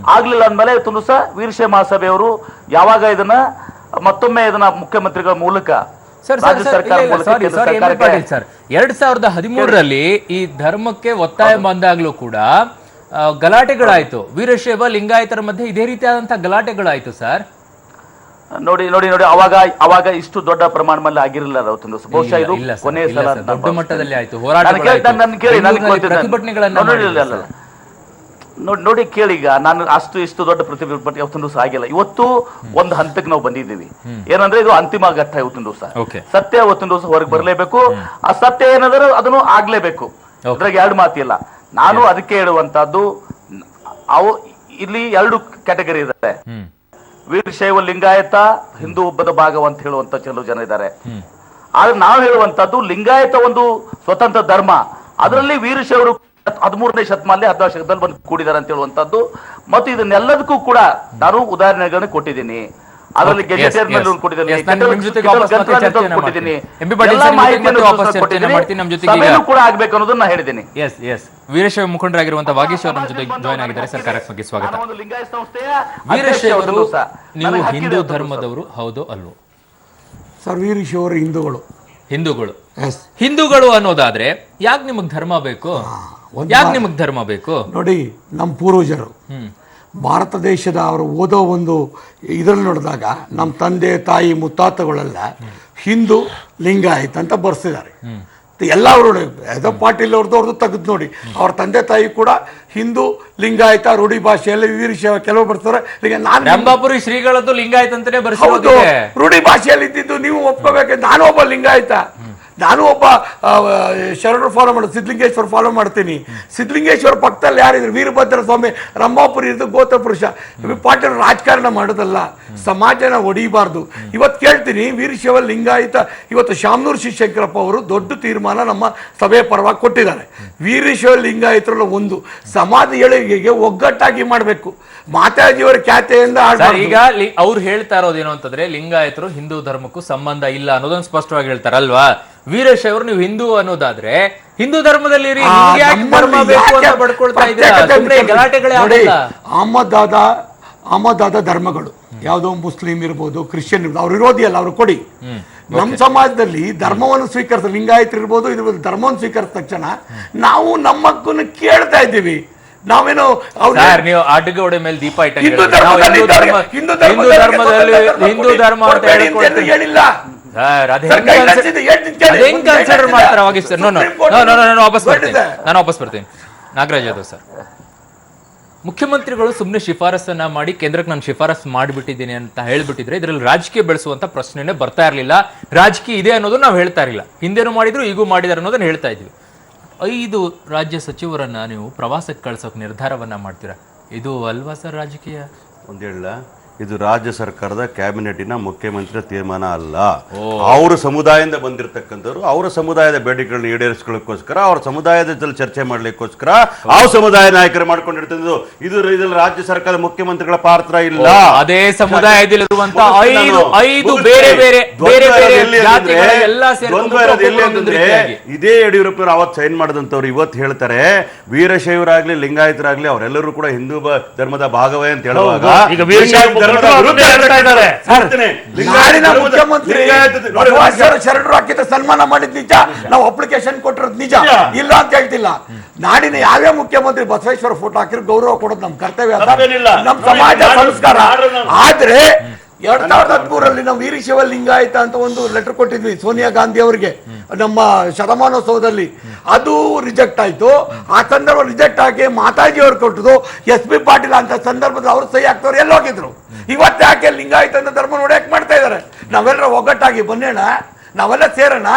ಅಂದ್ಮೇಲೆ ಇವತ್ತೊಂದು ಸಹ ವೀರಶೈವ ಮಹಾಸಭೆಯವರು ಯಾವಾಗ ಇದನ್ನ ಮತ್ತೊಮ್ಮೆ ಇದನ್ನ ಮುಖ್ಯಮಂತ್ರಿಗಳ ಮೂಲಕ ಸರ್ 2013ರಲ್ಲಿ ಈ ಧರ್ಮಕ್ಕೆ ಒತ್ತಾಯ ಬಂದಾಗ್ಲೂ ಕೂಡ ಗಲಾಟೆಗಳಾಯ್ತು. ವೀರಶೈವ ಲಿಂಗಾಯತರ ಮಧ್ಯೆ ಇದೇ ರೀತಿಯಾದಂತಹ ಗಲಾಟೆಗಳಾಯ್ತು ಸರ್. ನೋಡಿ ಅವಾಗ ಇಷ್ಟು ದೊಡ್ಡ ಪ್ರಮಾಣದಲ್ಲಿ ಆಗಿರಲಿಲ್ಲ. ಬಹುಶಃ ಇದು ಕೊನೆಯ ಸಲ ದೊಡ್ಡ ಮಟ್ಟದಲ್ಲಿ ಆಯ್ತು. ನೋಡಿ ಕೇಳಿ, ಈಗ ನಾನು ಇಷ್ಟು ದೊಡ್ಡ ಪ್ರತಿಭಟನೆ ಇವತ್ತೊಂದು ದಿವಸ ಆಗಿಲ್ಲ. ಇವತ್ತು ಒಂದು ಹಂತಕ್ಕೆ ನಾವು ಬಂದಿದ್ದೀವಿ. ಏನಂದ್ರೆ ಇದು ಅಂತಿಮ ಘಟ್ಟ. ಇವತ್ತೊಂದು ದಿವಸ ಸತ್ಯ ಇವತ್ತೊಂದು ದಿವಸ ಹೊರಗೆ ಬರಲೇಬೇಕು. ಆ ಸತ್ಯ ಏನಾದರೂ ಅದನ್ನು ಆಗ್ಲೇಬೇಕು. ಅದ್ರಾಗ ಎರಡು ಮಾತಿಲ್ಲ. ನಾನು ಅದಕ್ಕೆ ಹೇಳುವಂತಹದ್ದು, ಅವು ಇಲ್ಲಿ 2 ಕ್ಯಾಟಗರಿ ಇದ್ದಾರೆ. ವೀರಶೈವ ಲಿಂಗಾಯತ ಹಿಂದೂ ಒಬ್ಬದ ಭಾಗ ಅಂತ ಹೇಳುವಂತ ಕೆಲವು ಜನ ಇದ್ದಾರೆ. ಆದ್ರೆ ನಾವು ಹೇಳುವಂತದ್ದು ಲಿಂಗಾಯತ ಒಂದು ಸ್ವತಂತ್ರ ಧರ್ಮ. ಅದರಲ್ಲಿ ವೀರಶೈವರು 13ನೇ ಶತಮಾನದಲ್ಲಿ 14ನೇ ಶತಮಾನದಲ್ಲಿ ಬಂದು ಕೂಡಿದ್ದಾರೆ ಅಂತ ಹೇಳುವಂತದ್ದು. ಮತ್ತು ಇದನ್ನೆಲ್ಲದಕ್ಕೂ ಕೂಡ ನಾನು ಉದಾಹರಣೆಗಳನ್ನು ಕೊಟ್ಟಿದ್ದೀನಿ. ಅದರಲ್ಲಿ ಗೆಜೆಟಿಯರ್ ಮೇಲೆ ಕೊಟ್ಟಿದ್ದೀನಿ, ಕೂಡ ಆಗ್ಬೇಕು ಅನ್ನೋದನ್ನ ಹೇಳಿದ್ದೀನಿ. ವೀರಶೈವ ಮುಖಂಡರಾಗಿರುವಂತಹ ವಾಗೀಶ್ ಅವರು ನಮ್ಮ ಜೊತೆ ಜಾಯ್ನ್ ಆಗಿದ್ದಾರೆ ಸರ್. ಕಾರ್ಯಕ್ರಮಕ್ಕೆ ಸ್ವಾಗತ. ವೀರಶೈವರು ನೀವು ಹಿಂದೂ ಧರ್ಮದವರು ಹೌದು ಅಲ್ವೋ ಸರ್? ವೀರಶೈವರು ಹಿಂದೂಗಳು ಅನ್ನೋದಾದ್ರೆ ಯಾಕೆ ನಿಮಗ್ ಧರ್ಮ ಬೇಕು? ಯಾಕೆ ನಿಮಗ್ ಧರ್ಮ ಬೇಕು? ನೋಡಿ, ನಮ್ಮ ಪೂರ್ವಜರು ಭಾರತ ದೇಶದ ಅವರು ಓದೋ ಒಂದು ಇದರಲ್ಲಿ ನೋಡಿದಾಗ ನಮ್ಮ ತಂದೆ ತಾಯಿ ಮುತ್ತಾತಗಳೆಲ್ಲ ಹಿಂದೂ ಲಿಂಗಾಯತ್ ಅಂತ ಬರ್ಸಿದ್ದಾರೆ. ಎಲ್ಲ ಅವರು ಯಾವುದೋ ಪಾಟೀಲ್ ಅವ್ರದ್ದು ತೆಗೆದು ನೋಡಿ, ಅವ್ರ ತಂದೆ ತಾಯಿ ಕೂಡ ಹಿಂದೂ ಲಿಂಗಾಯತ ರೂಢಿ ಭಾಷೆಯಲ್ಲಿ ವೀರಶೈವ ಕೆಲವು ಬರ್ತಾರೆ. ರಂಭಾಪುರಿ ಶ್ರೀಗಳದ್ದು ಲಿಂಗಾಯತ್ ಅಂತಾನೆ ಹೌದು, ರೂಢಿ ಭಾಷೆಯಲ್ಲಿ ಇದ್ದಿದ್ದು ನೀವು ಒಪ್ಕೋಬೇಕು. ನಾನು ಒಬ್ಬ ಲಿಂಗಾಯತ, ನಾನು ಒಬ್ಬ ಶರಣರು ಫಾಲೋ ಮಾಡೋದು, ಸಿದ್ಧಲಿಂಗೇಶ್ವರ ಫಾಲೋ ಮಾಡ್ತೀನಿ. ಸಿದ್ಧಲಿಂಗೇಶ್ವರ ಪಕ್ಕದಲ್ಲಿ ಯಾರಿದ್ರು? ವೀರಭದ್ರ ಸ್ವಾಮಿ, ರಂಭಾಪುರಿ ಇದ್ದು ಗೋತ್ರ ಪುರುಷ. ಪಾಟೀಲ್ ರಾಜಕಾರಣ ಮಾಡೋದಲ್ಲ, ಸಮಾಜನ ಒಡಿಬಾರ್ದು. ಇವತ್ತು ಕೇಳ್ತೀನಿ, ವೀರಶೈವ ಲಿಂಗಾಯತ ಇವತ್ತು ಶಾಮನೂರು ಶಿವಶಂಕರಪ್ಪ ಅವರು ದೊಡ್ಡ ತೀರ್ಮಾನ ನಮ್ಮ ಸಭೆಯ ಪರವಾಗಿ ಕೊಟ್ಟಿದ್ದಾರೆ. ವೀರಶೈವ ಲಿಂಗಾಯತರಲ್ಲಿ ಒಂದು ಸಮಾಜ ಏಳಿಗೆಗೆ ಒಗ್ಗಟ್ಟಾಗಿ ಮಾಡಬೇಕು. ಮಾತಾಜಿಯವರ ಖ್ಯಾತೆಯಿಂದ ಈಗ ಅವ್ರು ಹೇಳ್ತಾ ಇರೋದೇನು ಅಂತಂದ್ರೆ ಲಿಂಗಾಯತರು ಹಿಂದೂ ಧರ್ಮಕ್ಕೂ ಸಂಬಂಧ ಇಲ್ಲ ಅನ್ನೋದನ್ನ ಸ್ಪಷ್ಟವಾಗಿ ಹೇಳ್ತಾರಲ್ವಾ? ವೀರಶೈವರು ನೀವು ಹಿಂದೂ ಅನ್ನೋದಾದ್ರೆ ಹಿಂದೂ ಧರ್ಮದಲ್ಲಿ ಅಹಮದಾದ ಧರ್ಮಗಳು ಯಾವುದೋ ಮುಸ್ಲಿಂ ಇರ್ಬೋದು, ಕ್ರಿಶ್ಚಿಯನ್ ಇರ್ಬೋದು, ಅವ್ರು ವಿರೋಧಿ ಅಲ್ಲ, ಅವ್ರು ಕೊಡಿ. ನಮ್ಮ ಸಮಾಜದಲ್ಲಿ ಧರ್ಮವನ್ನು ಸ್ವೀಕರಿಸ, ಲಿಂಗಾಯತ ಇರ್ಬೋದು, ಇರ್ಬೋದು, ಧರ್ಮವನ್ನು ಸ್ವೀಕರಿಸಿದ ತಕ್ಷಣ ನಾವು ನಮ್ಮ ಹಕ್ಕನ್ನು ಕೇಳ್ತಾ ಇದ್ದೀವಿ. ನಾವೇನು ನೀವು ಅಡ್ಡಗೋಡೆ ಮೇಲೆ ದೀಪ ಇಟ್ಟ ಹಿಂದೂ ಧರ್ಮ ಅಂತ ಹೇಳಿಲ್ಲ ಸರ್. ಹೆಂಗ್ ಕನ್ಸಿಡರ್ ಮಾಡ್ತಾರೆ ವಾಗೀಶ್ ಸರ್? ನಾನು ವಾಪಸ್ ಬರ್ತೀನಿ. ನಾಗರಾಜ್ ಯಾದವ್ ಸರ್, ಮುಖ್ಯಮಂತ್ರಿಗಳು ಸುಮ್ಮನೆ ಶಿಫಾರಸನ್ನ ಮಾಡಿ ಕೇಂದ್ರಕ್ಕೆ ನಾನು ಶಿಫಾರಸು ಮಾಡಿಬಿಟ್ಟಿದ್ದೀನಿ ಅಂತ ಹೇಳ್ಬಿಟ್ಟಿದ್ರೆ ಇದರಲ್ಲಿ ರಾಜಕೀಯ ಬೆಳೆಸುವಂತ ಪ್ರಶ್ನೆನೇ ಬರ್ತಾ ಇರಲಿಲ್ಲ. ರಾಜಕೀಯ ಇದೆ ಅನ್ನೋದು ನಾವು ಹೇಳ್ತಾ ಇರಲಿಲ್ಲ. ಹಿಂದೇನು ಮಾಡಿದ್ರು ಈಗೂ ಮಾಡಿದಾರೆ ಅನ್ನೋದನ್ನ ಹೇಳ್ತಾ ಇದ್ವಿ. 5 ರಾಜ್ಯ ಸಚಿವರನ್ನ ನೀವು ಪ್ರವಾಸಕ್ಕೆ ಕಳ್ಸೋಕೆ ನಿರ್ಧಾರವನ್ನ ಮಾಡ್ತೀರಾ, ಇದು ಅಲ್ವಾ ಸರ್ ರಾಜಕೀಯ? ಒಂದು ಹೇಳ, ಇದು ರಾಜ್ಯ ಸರ್ಕಾರದ ಕ್ಯಾಬಿನೆಟಿನ ಮುಖ್ಯಮಂತ್ರಿ ತೀರ್ಮಾನ ಅಲ್ಲ. ಅವರ ಸಮುದಾಯದಿಂದ ಬಂದಿರತಕ್ಕಂಥವ್ರು ಅವರ ಸಮುದಾಯದ ಬೇಡಿಕೆಗಳನ್ನ ಈಡೇರಿಸ್ಕೊಳ್ಳೋಕ್ಕೋಸ್ಕರ, ಅವ್ರ ಸಮುದಾಯದ ಜೊತೆ ಚರ್ಚೆ ಮಾಡ್ಲಿಕ್ಕೋಸ್ಕರ ಆ ಸಮುದಾಯ ನಾಯಕರು ಮಾಡ್ಕೊಂಡಿರ್ತದ್ದು. ಇದ್ರಲ್ಲಿ ರಾಜ್ಯ ಸರ್ಕಾರದ ಮುಖ್ಯಮಂತ್ರಿಗಳ ಪಾತ್ರ ಇಲ್ಲ. ಅದೇ ಸಮುದಾಯದಲ್ಲಿರುವಂತಹ 5 ಬೇರೆ ಬೇರೆ ಇದೇ ಯಡಿಯೂರಪ್ಪನವರು ಅವತ್ತು ಸೈನ್ ಮಾಡಿದಂಥವ್ರು ಇವತ್ತು ಹೇಳ್ತಾರೆ ವೀರಶೈವರಾಗ್ಲಿ ಲಿಂಗಾಯತರಾಗ್ಲಿ ಅವರೆಲ್ಲರೂ ಕೂಡ ಹಿಂದೂ ಧರ್ಮದ ಭಾಗವೇ ಅಂತ ಹೇಳುವಾಗ ನಾಡಿನ ಮುಖ್ಯಮಂತ್ರಿ ಶರಣರು ಹಾಕಿದ ಸನ್ಮಾನ ಮಾಡಿದ್ ನಿಜ, ನಾವು ಅಪ್ಲಿಕೇಶನ್ ಕೊಟ್ಟಿರೋದು ನಿಜ, ಇಲ್ಲ ಅಂತ ಹೇಳ್ತಿಲ್ಲ. ನಾಡಿನ ಯಾವ್ಯಾವ ಮುಖ್ಯಮಂತ್ರಿ ಬಸವೇಶ್ವರ ಫೋಟೋ ಹಾಕಿರೋ ಗೌರವ ಕೊಡೋದು ನಮ್ ಕರ್ತವ್ಯ, ನಮ್ ಸಮಾಜ ಸಂಸ್ಕಾರ. ಆದ್ರೆ 2013ರಲ್ಲಿ ನಾವು ವೀರಶೈವ ಲಿಂಗಾಯತ ಅಂತ ಒಂದು ಲೆಟರ್ ಕೊಟ್ಟಿದ್ವಿ ಸೋನಿಯಾ ಗಾಂಧಿ ಅವರಿಗೆ ನಮ್ಮ ಶತಮಾನೋತ್ಸವದಲ್ಲಿ. ಅದು ರಿಜೆಕ್ಟ್ ಆಯ್ತು. ಆ ಸಂದರ್ಭ ರಿಜೆಕ್ಟ್ ಆಗಿ ಮಾತಾಜಿ ಅವರು ಕೊಟ್ಟದು, SP ಪಾಟೀಲ್ ಅಂತ ಸಂದರ್ಭದಲ್ಲಿ ಅವ್ರು ಸಹಿ ಹಾಕ್ತವ್ರು ಎಲ್ಲೋಗಿದ್ರು. ಇವತ್ತು ಯಾಕೆ ಲಿಂಗಾಯತ ಅಂತ ಧರ್ಮ ನೋಡಿ ಯಾಕೆ ಮಾಡ್ತಾ ಇದಾರೆ? ನಾವೆಲ್ಲರೂ ಒಗ್ಗಟ್ಟಾಗಿ ಬನ್ನೇಣ, ನಾವೆಲ್ಲ ಸೇರೋಣ.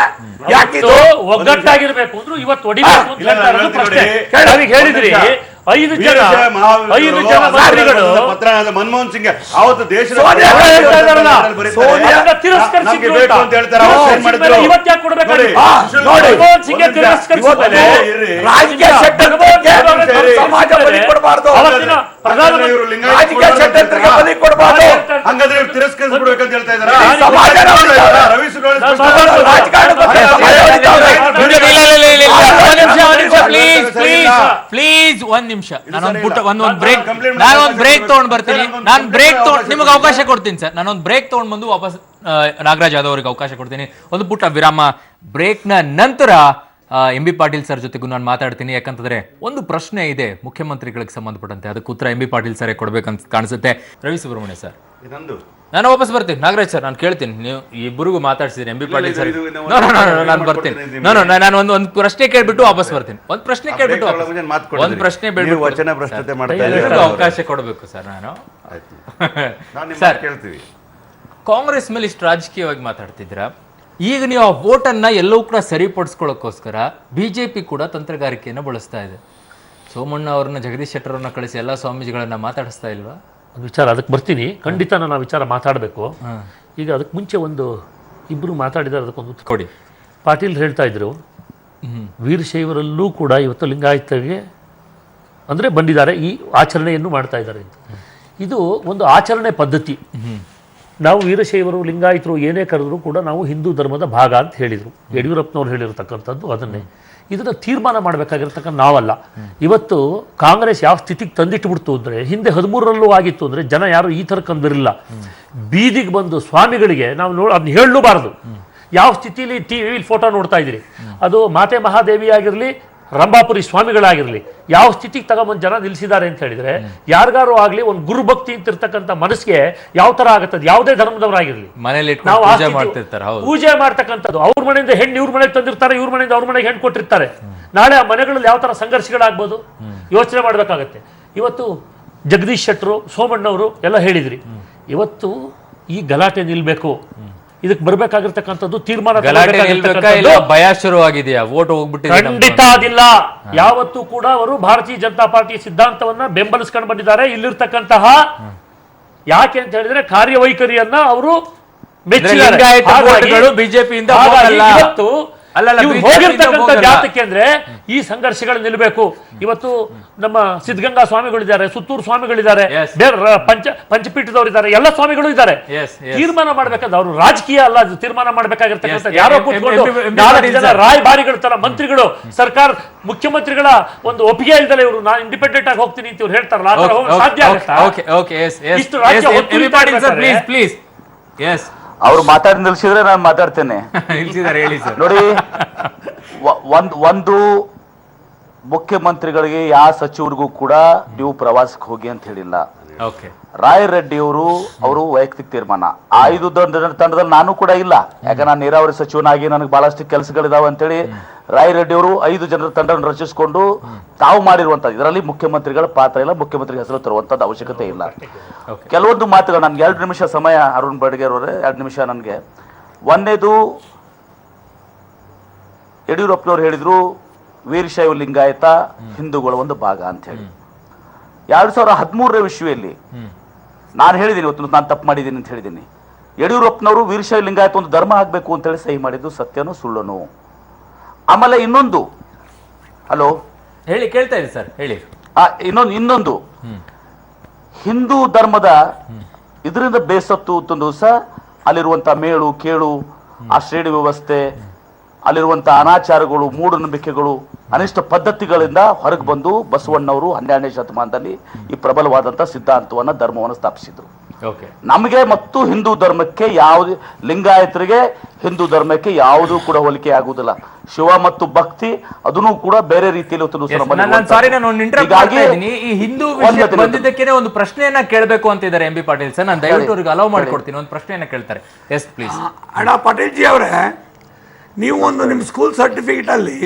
ಯಾಕಿದು ಒಗ್ಗಟ್ಟಾಗಿರ್ಬೇಕು ಅಂದ್ರು ಇವತ್ತು ಹೇಳಿದ್ರಿ 5 ಜನ ಮಂತ್ರಿಗಳು ಪತ್ರ ಮನಮೋಹನ್ ಸಿಂಗ್ ಅವತ್ತು ದೇಶದ ಹಂಗಾದ್ರೆ ತಿರಸ್ಕರಿಸ್ಬಿಡ್ಬೇಕಂತ ಹೇಳ್ತಾ ಇದ್ದಾರೆ. ಪ್ಲೀಸ್ ಒಂದ್ ನಿಮಿಷ, ನಾನೊಂದು ಬ್ರೇಕ್ ತಗೊಂಡ್ ಬರ್ತೀನಿ. ನಾನು ಬ್ರೇಕ್ ತಗೊಂಡು ನಿಮಗೆ ಅವಕಾಶ ಕೊಡ್ತೀನಿ ಸರ್. ನಾನೊಂದು ಬ್ರೇಕ್ ತಗೊಂಡ್ ಬಂದು ವಾಪಸ್ ನಾಗರಾಜ್ ಯಾದವ್ ಅವರಿಗೆ ಅವಕಾಶ ಕೊಡ್ತೀನಿ. ಒಂದು ಪುಟ್ಟ ವಿರಾಮ. ಬ್ರೇಕ್ನ ನಂತರ MB ಪಾಟೀಲ್ ಸರ್ ಜೊತೆಗೂ ನಾನು ಮಾತಾಡ್ತೀನಿ. ಯಾಕಂತಂದ್ರೆ ಒಂದು ಪ್ರಶ್ನೆ ಇದೆ ಮುಖ್ಯಮಂತ್ರಿಗಳಿಗೆ ಸಂಬಂಧಪಟ್ಟಂತೆ, ಅದಕ್ಕೆ ಉತ್ತರ MB ಪಾಟೀಲ್ ಸರ್ ಕೊಡ್ಬೇಕಂತ ಕಾಣಿಸುತ್ತೆ. ರವಿ ಸುಬ್ರಹ್ಮಣ್ಯ ಸರ್, ನಾನು ವಾಪಸ್ ಬರ್ತೀನಿ. ನಾಗರಾಜ್ ಸರ್, ನಾನು ಕೇಳ್ತೀನಿ, ನೀವು ಇಬ್ಬರಿಗೂ ಮಾತಾಡ್ಸಿದ್ರಿ MB ಪಾಟೀಲ್ ಸರ್. ನಾನು ಬರ್ತೀನಿ. ನಾನು ಒಂದು ಪ್ರಶ್ನೆ ಕೇಳ್ಬಿಟ್ಟು ವಾಪಸ್ ಬರ್ತೀನಿ. ಒಂದು ಪ್ರಶ್ನೆ ಕೇಳ್ಬಿಟ್ಟು ಒಂದು ಪ್ರಶ್ನೆ ಅವಕಾಶ ಕೊಡಬೇಕು ಸರ್. ನಾನು ಸರ್ ಕೇಳ್ತೀವಿ. ಕಾಂಗ್ರೆಸ್ ಮೇಲೆ ಇಷ್ಟು ರಾಜಕೀಯವಾಗಿ ಮಾತಾಡ್ತಿದ್ರ, ಈಗ ನೀವು ಆ ವೋಟನ್ನ ಎಲ್ಲವೂ ಕೂಡ ಸರಿಪಡಿಸ್ಕೊಳ್ಳೋಕ್ಕೋಸ್ಕರ ಬಿಜೆಪಿ ಕೂಡ ತಂತ್ರಗಾರಿಕೆಯನ್ನು ಬಳಸ್ತಾ ಇದೆ. ಸೋಮಣ್ಣ ಅವ್ರನ್ನ, ಜಗದೀಶ್ ಶೆಟ್ಟರ್ ಅವ್ರನ್ನ ಕಳಿಸಿ ಎಲ್ಲ ಸ್ವಾಮೀಜಿಗಳನ್ನ ಮಾತಾಡಿಸ್ತಾ ಇಲ್ವಾ? ವಿಚಾರ ಅದಕ್ಕೆ ಬರ್ತೀನಿ, ಖಂಡಿತ ನಾನು ಆ ವಿಚಾರ ಮಾತಾಡಬೇಕು. ಈಗ ಅದಕ್ಕೆ ಮುಂಚೆ ಇಬ್ಬರು ಮಾತಾಡಿದ್ದಾರೆ, ಅದಕ್ಕೊಂದು ಕೊಡಿ. ಪಾಟೀಲ್ ಹೇಳ್ತಾ ಇದ್ರು, ವೀರಶೈವರಲ್ಲೂ ಕೂಡ ಇವತ್ತು ಲಿಂಗಾಯತರಿಗೆ ಅಂದರೆ ಬಂದಿದ್ದಾರೆ, ಈ ಆಚರಣೆಯನ್ನು ಮಾಡ್ತಾ ಇದ್ದಾರೆ ಅಂತ. ಇದು ಒಂದು ಆಚರಣೆ ಪದ್ಧತಿ. ನಾವು ವೀರಶೈವರು ಲಿಂಗಾಯತರು ಏನೇ ಕರೆದ್ರು ಕೂಡ ನಾವು ಹಿಂದೂ ಧರ್ಮದ ಭಾಗ ಅಂತ ಹೇಳಿದರು. ಯಡಿಯೂರಪ್ಪನವ್ರು ಹೇಳಿರ್ತಕ್ಕಂಥದ್ದು ಅದನ್ನೇ. ಇದನ್ನು ತೀರ್ಮಾನ ಮಾಡಬೇಕಾಗಿರ್ತಕ್ಕಂಥ ನಾವಲ್ಲ. ಇವತ್ತು ಕಾಂಗ್ರೆಸ್ ಯಾವ ಸ್ಥಿತಿಗೆ ತಂದಿಟ್ಟುಬಿಡ್ತು ಅಂದರೆ, ಹಿಂದೆ 13ರಲ್ಲೂ ಆಗಿತ್ತು ಅಂದರೆ ಜನ ಯಾರು ಈ ಥರ ಕಂದಿರಲಿಲ್ಲ. ಬೀದಿಗೆ ಬಂದು ಸ್ವಾಮಿಗಳಿಗೆ ನಾವು ಅದನ್ನ ಹೇಳಲೂಬಾರ್ದು. ಯಾವ ಸ್ಥಿತಿಲಿ ಟಿವಿಲಿ ಫೋಟೋ ನೋಡ್ತಾ ಇದ್ದೀರಿ, ಅದು ಮಾತೆ ಮಹಾದೇವಿ ಆಗಿರಲಿ, ರಂಭಾಪುರಿ ಸ್ವಾಮಿಗಳಾಗಿರಲಿ, ಯಾವ ಸ್ಥಿತಿಗೆ ತಗೊಂಬಂದು ಜನ ನಿಲ್ಲಿಸಿದ್ದಾರೆ ಅಂತ ಹೇಳಿದರೆ, ಯಾರಿಗಾರು ಆಗಲಿ ಒಂದು ಗುರುಭಕ್ತಿ ಅಂತ ಇರ್ತಕ್ಕಂಥ ಮನಸ್ಸಿಗೆ ಯಾವ ಥರ ಆಗುತ್ತದೆ, ಯಾವುದೇ ಧರ್ಮದವರಾಗಿರಲಿ ನಾವು ಪೂಜೆ ಮಾಡ್ತಕ್ಕಂಥದ್ದು. ಅವ್ರ ಮನೆಯಿಂದ ಹೆಣ್ಣು ಇವ್ರ ಮನೆಗೆ ತಂದಿರ್ತಾರೆ, ಇವ್ರ ಮನೆಯಿಂದ ಅವ್ರ ಮನೆಗೆ ಹೆಣ್ಣು ಕೊಟ್ಟಿರ್ತಾರೆ. ನಾಳೆ ಆ ಮನೆಗಳಲ್ಲಿ ಯಾವ ಥರ ಸಂಘರ್ಷಗಳಾಗ್ಬೋದು ಯೋಚನೆ ಮಾಡಬೇಕಾಗತ್ತೆ. ಇವತ್ತು ಜಗದೀಶ್ ಶೆಟ್ಟರು, ಸೋಮಣ್ಣವರು ಎಲ್ಲ ಹೇಳಿದ್ರಿ. ಇವತ್ತು ಈ ಗಲಾಟೆ ನಿಲ್ಬೇಕು, ಇದಕ್ಕೆ ಬರಬೇಕಾಗಿರ್ತಕ್ಕಂಥದ್ದು ತೀರ್ಮಾನ ಭಯ ಶುರುವಾಗಿದೆಯಾ? ವೋಟ್ ಹೋಗ್ಬಿಟ್ಟಿದೆ? ಖಂಡಿತ ಅದಿಲ್ಲ. ಯಾವತ್ತೂ ಕೂಡ ಅವರು ಭಾರತೀಯ ಜನತಾ ಪಾರ್ಟಿ ಸಿದ್ಧಾಂತವನ್ನ ಬೆಂಬಲಿಸ್ಕೊಂಡು ಬಂದಿದ್ದಾರೆ. ಇಲ್ಲಿರ್ತಕ್ಕಂತಹ ಯಾಕೆ ಅಂತ ಹೇಳಿದ್ರೆ ಕಾರ್ಯವೈಖರಿಯನ್ನ ಅವರು ಮೆಚ್ಚಿದ್ದಾರೆ. ಬಿಜೆಪಿಯಿಂದ ಹೋಗಿರ್ತಕ್ಕಂಥ ಜಾತಕ್ಕೆ ಅಂದ್ರೆ ಈ ಸಂಘರ್ಷಗಳು ನಿಲ್ಲಬೇಕು. ಇವತ್ತು ನಮ್ಮ ಸಿದ್ಧಗಂಗಾ ಸ್ವಾಮಿಗಳಿದ್ದಾರೆ, ಸುತ್ತೂರು ಸ್ವಾಮಿಗಳಿದ್ದಾರೆ, ಪಂಚಪೀಠದವರಿದ್ದಾರೆ, ಎಲ್ಲ ಸ್ವಾಮಿಗಳು ಇದ್ದಾರೆ. ತೀರ್ಮಾನ ಮಾಡ್ಬೇಕಾದ್ರೆ ಅವರು ರಾಜಕೀಯ ಅಲ್ಲ, ಅದು ತೀರ್ಮಾನ ಮಾಡ್ಬೇಕಾಗಿರ್ತಕ್ಕಂಥ ಯಾರೋ ಕೂತ್ಕೊಂಡು 4 ಜನ ರಾಯಭಾರಿಗಳ ತರ ಮಂತ್ರಿಗಳು, ಸರ್ಕಾರ ಮುಖ್ಯಮಂತ್ರಿಗಳ ಒಂದು ಒಪ್ಪಿಗೆ ಇಲ್ದಲೆ ಇವರು ನಾನು ಇಂಡಿಪೆಂಡೆಂಟ್ ಆಗಿ ಹೋಗ್ತೀನಿ ಅಂತ ಇವ್ರು ಹೇಳ್ತಾರಲ್ಲ, ಸಾಧ್ಯ ಆಗುತ್ತಾ? ಅವ್ರು ಮಾತಾಡಿ ನಿಲ್ಸಿದ್ರೆ ನಾನು ಮಾತಾಡ್ತೇನೆ. ನೋಡಿ, ಒಂದು ಮುಖ್ಯಮಂತ್ರಿಗಳಿಗೆ ಯಾವ ಸಚಿವರಿಗೂ ಕೂಡ ನೀವು ಪ್ರವಾಸಕ್ಕೆ ಹೋಗಿ ಅಂತ ಹೇಳಿಲ್ಲ. ರಾಯ್ ರೆಡ್ಡಿ ಅವರು ವೈಯಕ್ತಿಕ ತೀರ್ಮಾನ. 5 ತಂಡದಲ್ಲಿ ನಾನು ಕೂಡ ಇಲ್ಲ, ಯಾಕಂದ್ರೆ ನಾನು ನೀರಾವರಿ ಸಚಿವನಾಗಿ ನನಗೆ ಬಹಳಷ್ಟು ಕೆಲಸಗಳಿದಾವೆ ಅಂತೇಳಿ ರಾಯ್ ರೆಡ್ಡಿ ಅವರು 5 ಜನರ ತಂಡವನ್ನು ರಚಿಸಿಕೊಂಡು ತಾವು ಮಾಡಿರುವಂತದ್ದು. ಇದರಲ್ಲಿ ಮುಖ್ಯಮಂತ್ರಿಗಳ ಪಾತ್ರ ಇಲ್ಲ, ಮುಖ್ಯಮಂತ್ರಿ ಹೆಸರು ತರುವಂತದ್ದು ಅವಶ್ಯಕತೆ ಇಲ್ಲ. ಕೆಲವೊಂದು ಮಾತುಗಳು ನನ್ಗೆ 2 ನಿಮಿಷ ಸಮಯ, ಅರುಣ್ ಬಡ್ಗೇರ್ ಅವರೇ 2 ನಿಮಿಷ ನನಗೆ. ಒಂದೇದು, ಯಡಿಯೂರಪ್ಪನವ್ರು ಹೇಳಿದ್ರು ವೀರಶೈವ ಲಿಂಗಾಯತ ಹಿಂದೂಗಳ ಒಂದು ಭಾಗ ಅಂತ ಹೇಳಿ. 2013 ಇಸ್ವಿಯಲ್ಲಿ ನಾನು ಹೇಳಿದ್ದೀನಿ, ಇವತ್ತು ನಾನು ತಪ್ಪು ಮಾಡಿದ್ದೀನಿ ಅಂತ ಹೇಳಿದ್ದೀನಿ. ಯಡಿಯೂರಪ್ಪನವರು ವೀರಶೈವ ಲಿಂಗಾಯತ ಒಂದು ಧರ್ಮ ಆಗಬೇಕು ಅಂತೇಳಿ ಸಹಿ ಮಾಡಿದ್ದು ಸತ್ಯನೋ ಸುಳ್ಳನು? ಆಮೇಲೆ ಇನ್ನೊಂದು, ಹಲೋ ಹೇಳಿ, ಕೇಳ್ತಾ ಇದೆ ಸರ್, ಹೇಳಿ. ಇನ್ನೊಂದು ಹಿಂದೂ ಧರ್ಮದ ಇದರಿಂದ ಬೇಸತ್ತು ದಿವಸ ಅಲ್ಲಿರುವಂತ ಮೇಳು ಕೇಳು, ಆ ಶ್ರೇಣಿ ವ್ಯವಸ್ಥೆ, ಅಲ್ಲಿರುವಂತ ಅನಾಚಾರಗಳು, ಮೂಢನಂಬಿಕೆಗಳು, ಅನಿಷ್ಟ ಪದ್ಧತಿಗಳಿಂದ ಹೊರಗೆ ಬಂದು ಬಸವಣ್ಣವರು 12ನೇ ಶತಮಾನದಲ್ಲಿ ಈ ಪ್ರಬಲವಾದಂತಹ ಸಿದ್ಧಾಂತವನ್ನ, ಧರ್ಮವನ್ನು ಸ್ಥಾಪಿಸಿದ್ರು. ನಮಗೆ ಮತ್ತು ಹಿಂದೂ ಧರ್ಮಕ್ಕೆ ಯಾವುದೇ, ಲಿಂಗಾಯತರಿಗೆ ಹಿಂದೂ ಧರ್ಮಕ್ಕೆ ಯಾವುದೂ ಕೂಡ ಹೋಲಿಕೆ ಆಗುವುದಿಲ್ಲ. ಶಿವ ಮತ್ತು ಭಕ್ತಿ ಅದನ್ನು ಕೂಡ ಬೇರೆ ರೀತಿಯಲ್ಲಿ ಬಂದಿದ್ದಕ್ಕೆ ಒಂದು ಪ್ರಶ್ನೆಯನ್ನ ಕೇಳಬೇಕು ಅಂತಿದ್ದಾರೆ MB ಪಾಟೀಲ್ ಸರ್. ನಾನು ದಯವಿಟ್ಟು ಅವ್ರಿಗೆ ಅಲೋ ಮಾಡಿಕೊಡ್ತೀನಿ, ಒಂದು ಪ್ರಶ್ನೆಯನ್ನ ಕೇಳ್ತಾರೆ. Yes please. ಅಣ್ಣ ಪಾಟೀಲ್ ಜಿ ಅವರೇ, ನೀವು ಒಂದು ನಿಮ್ಮ ಸ್ಕೂಲ್ ಸರ್ಟಿಫಿಕೇಟ್ ಅಲ್ಲಿ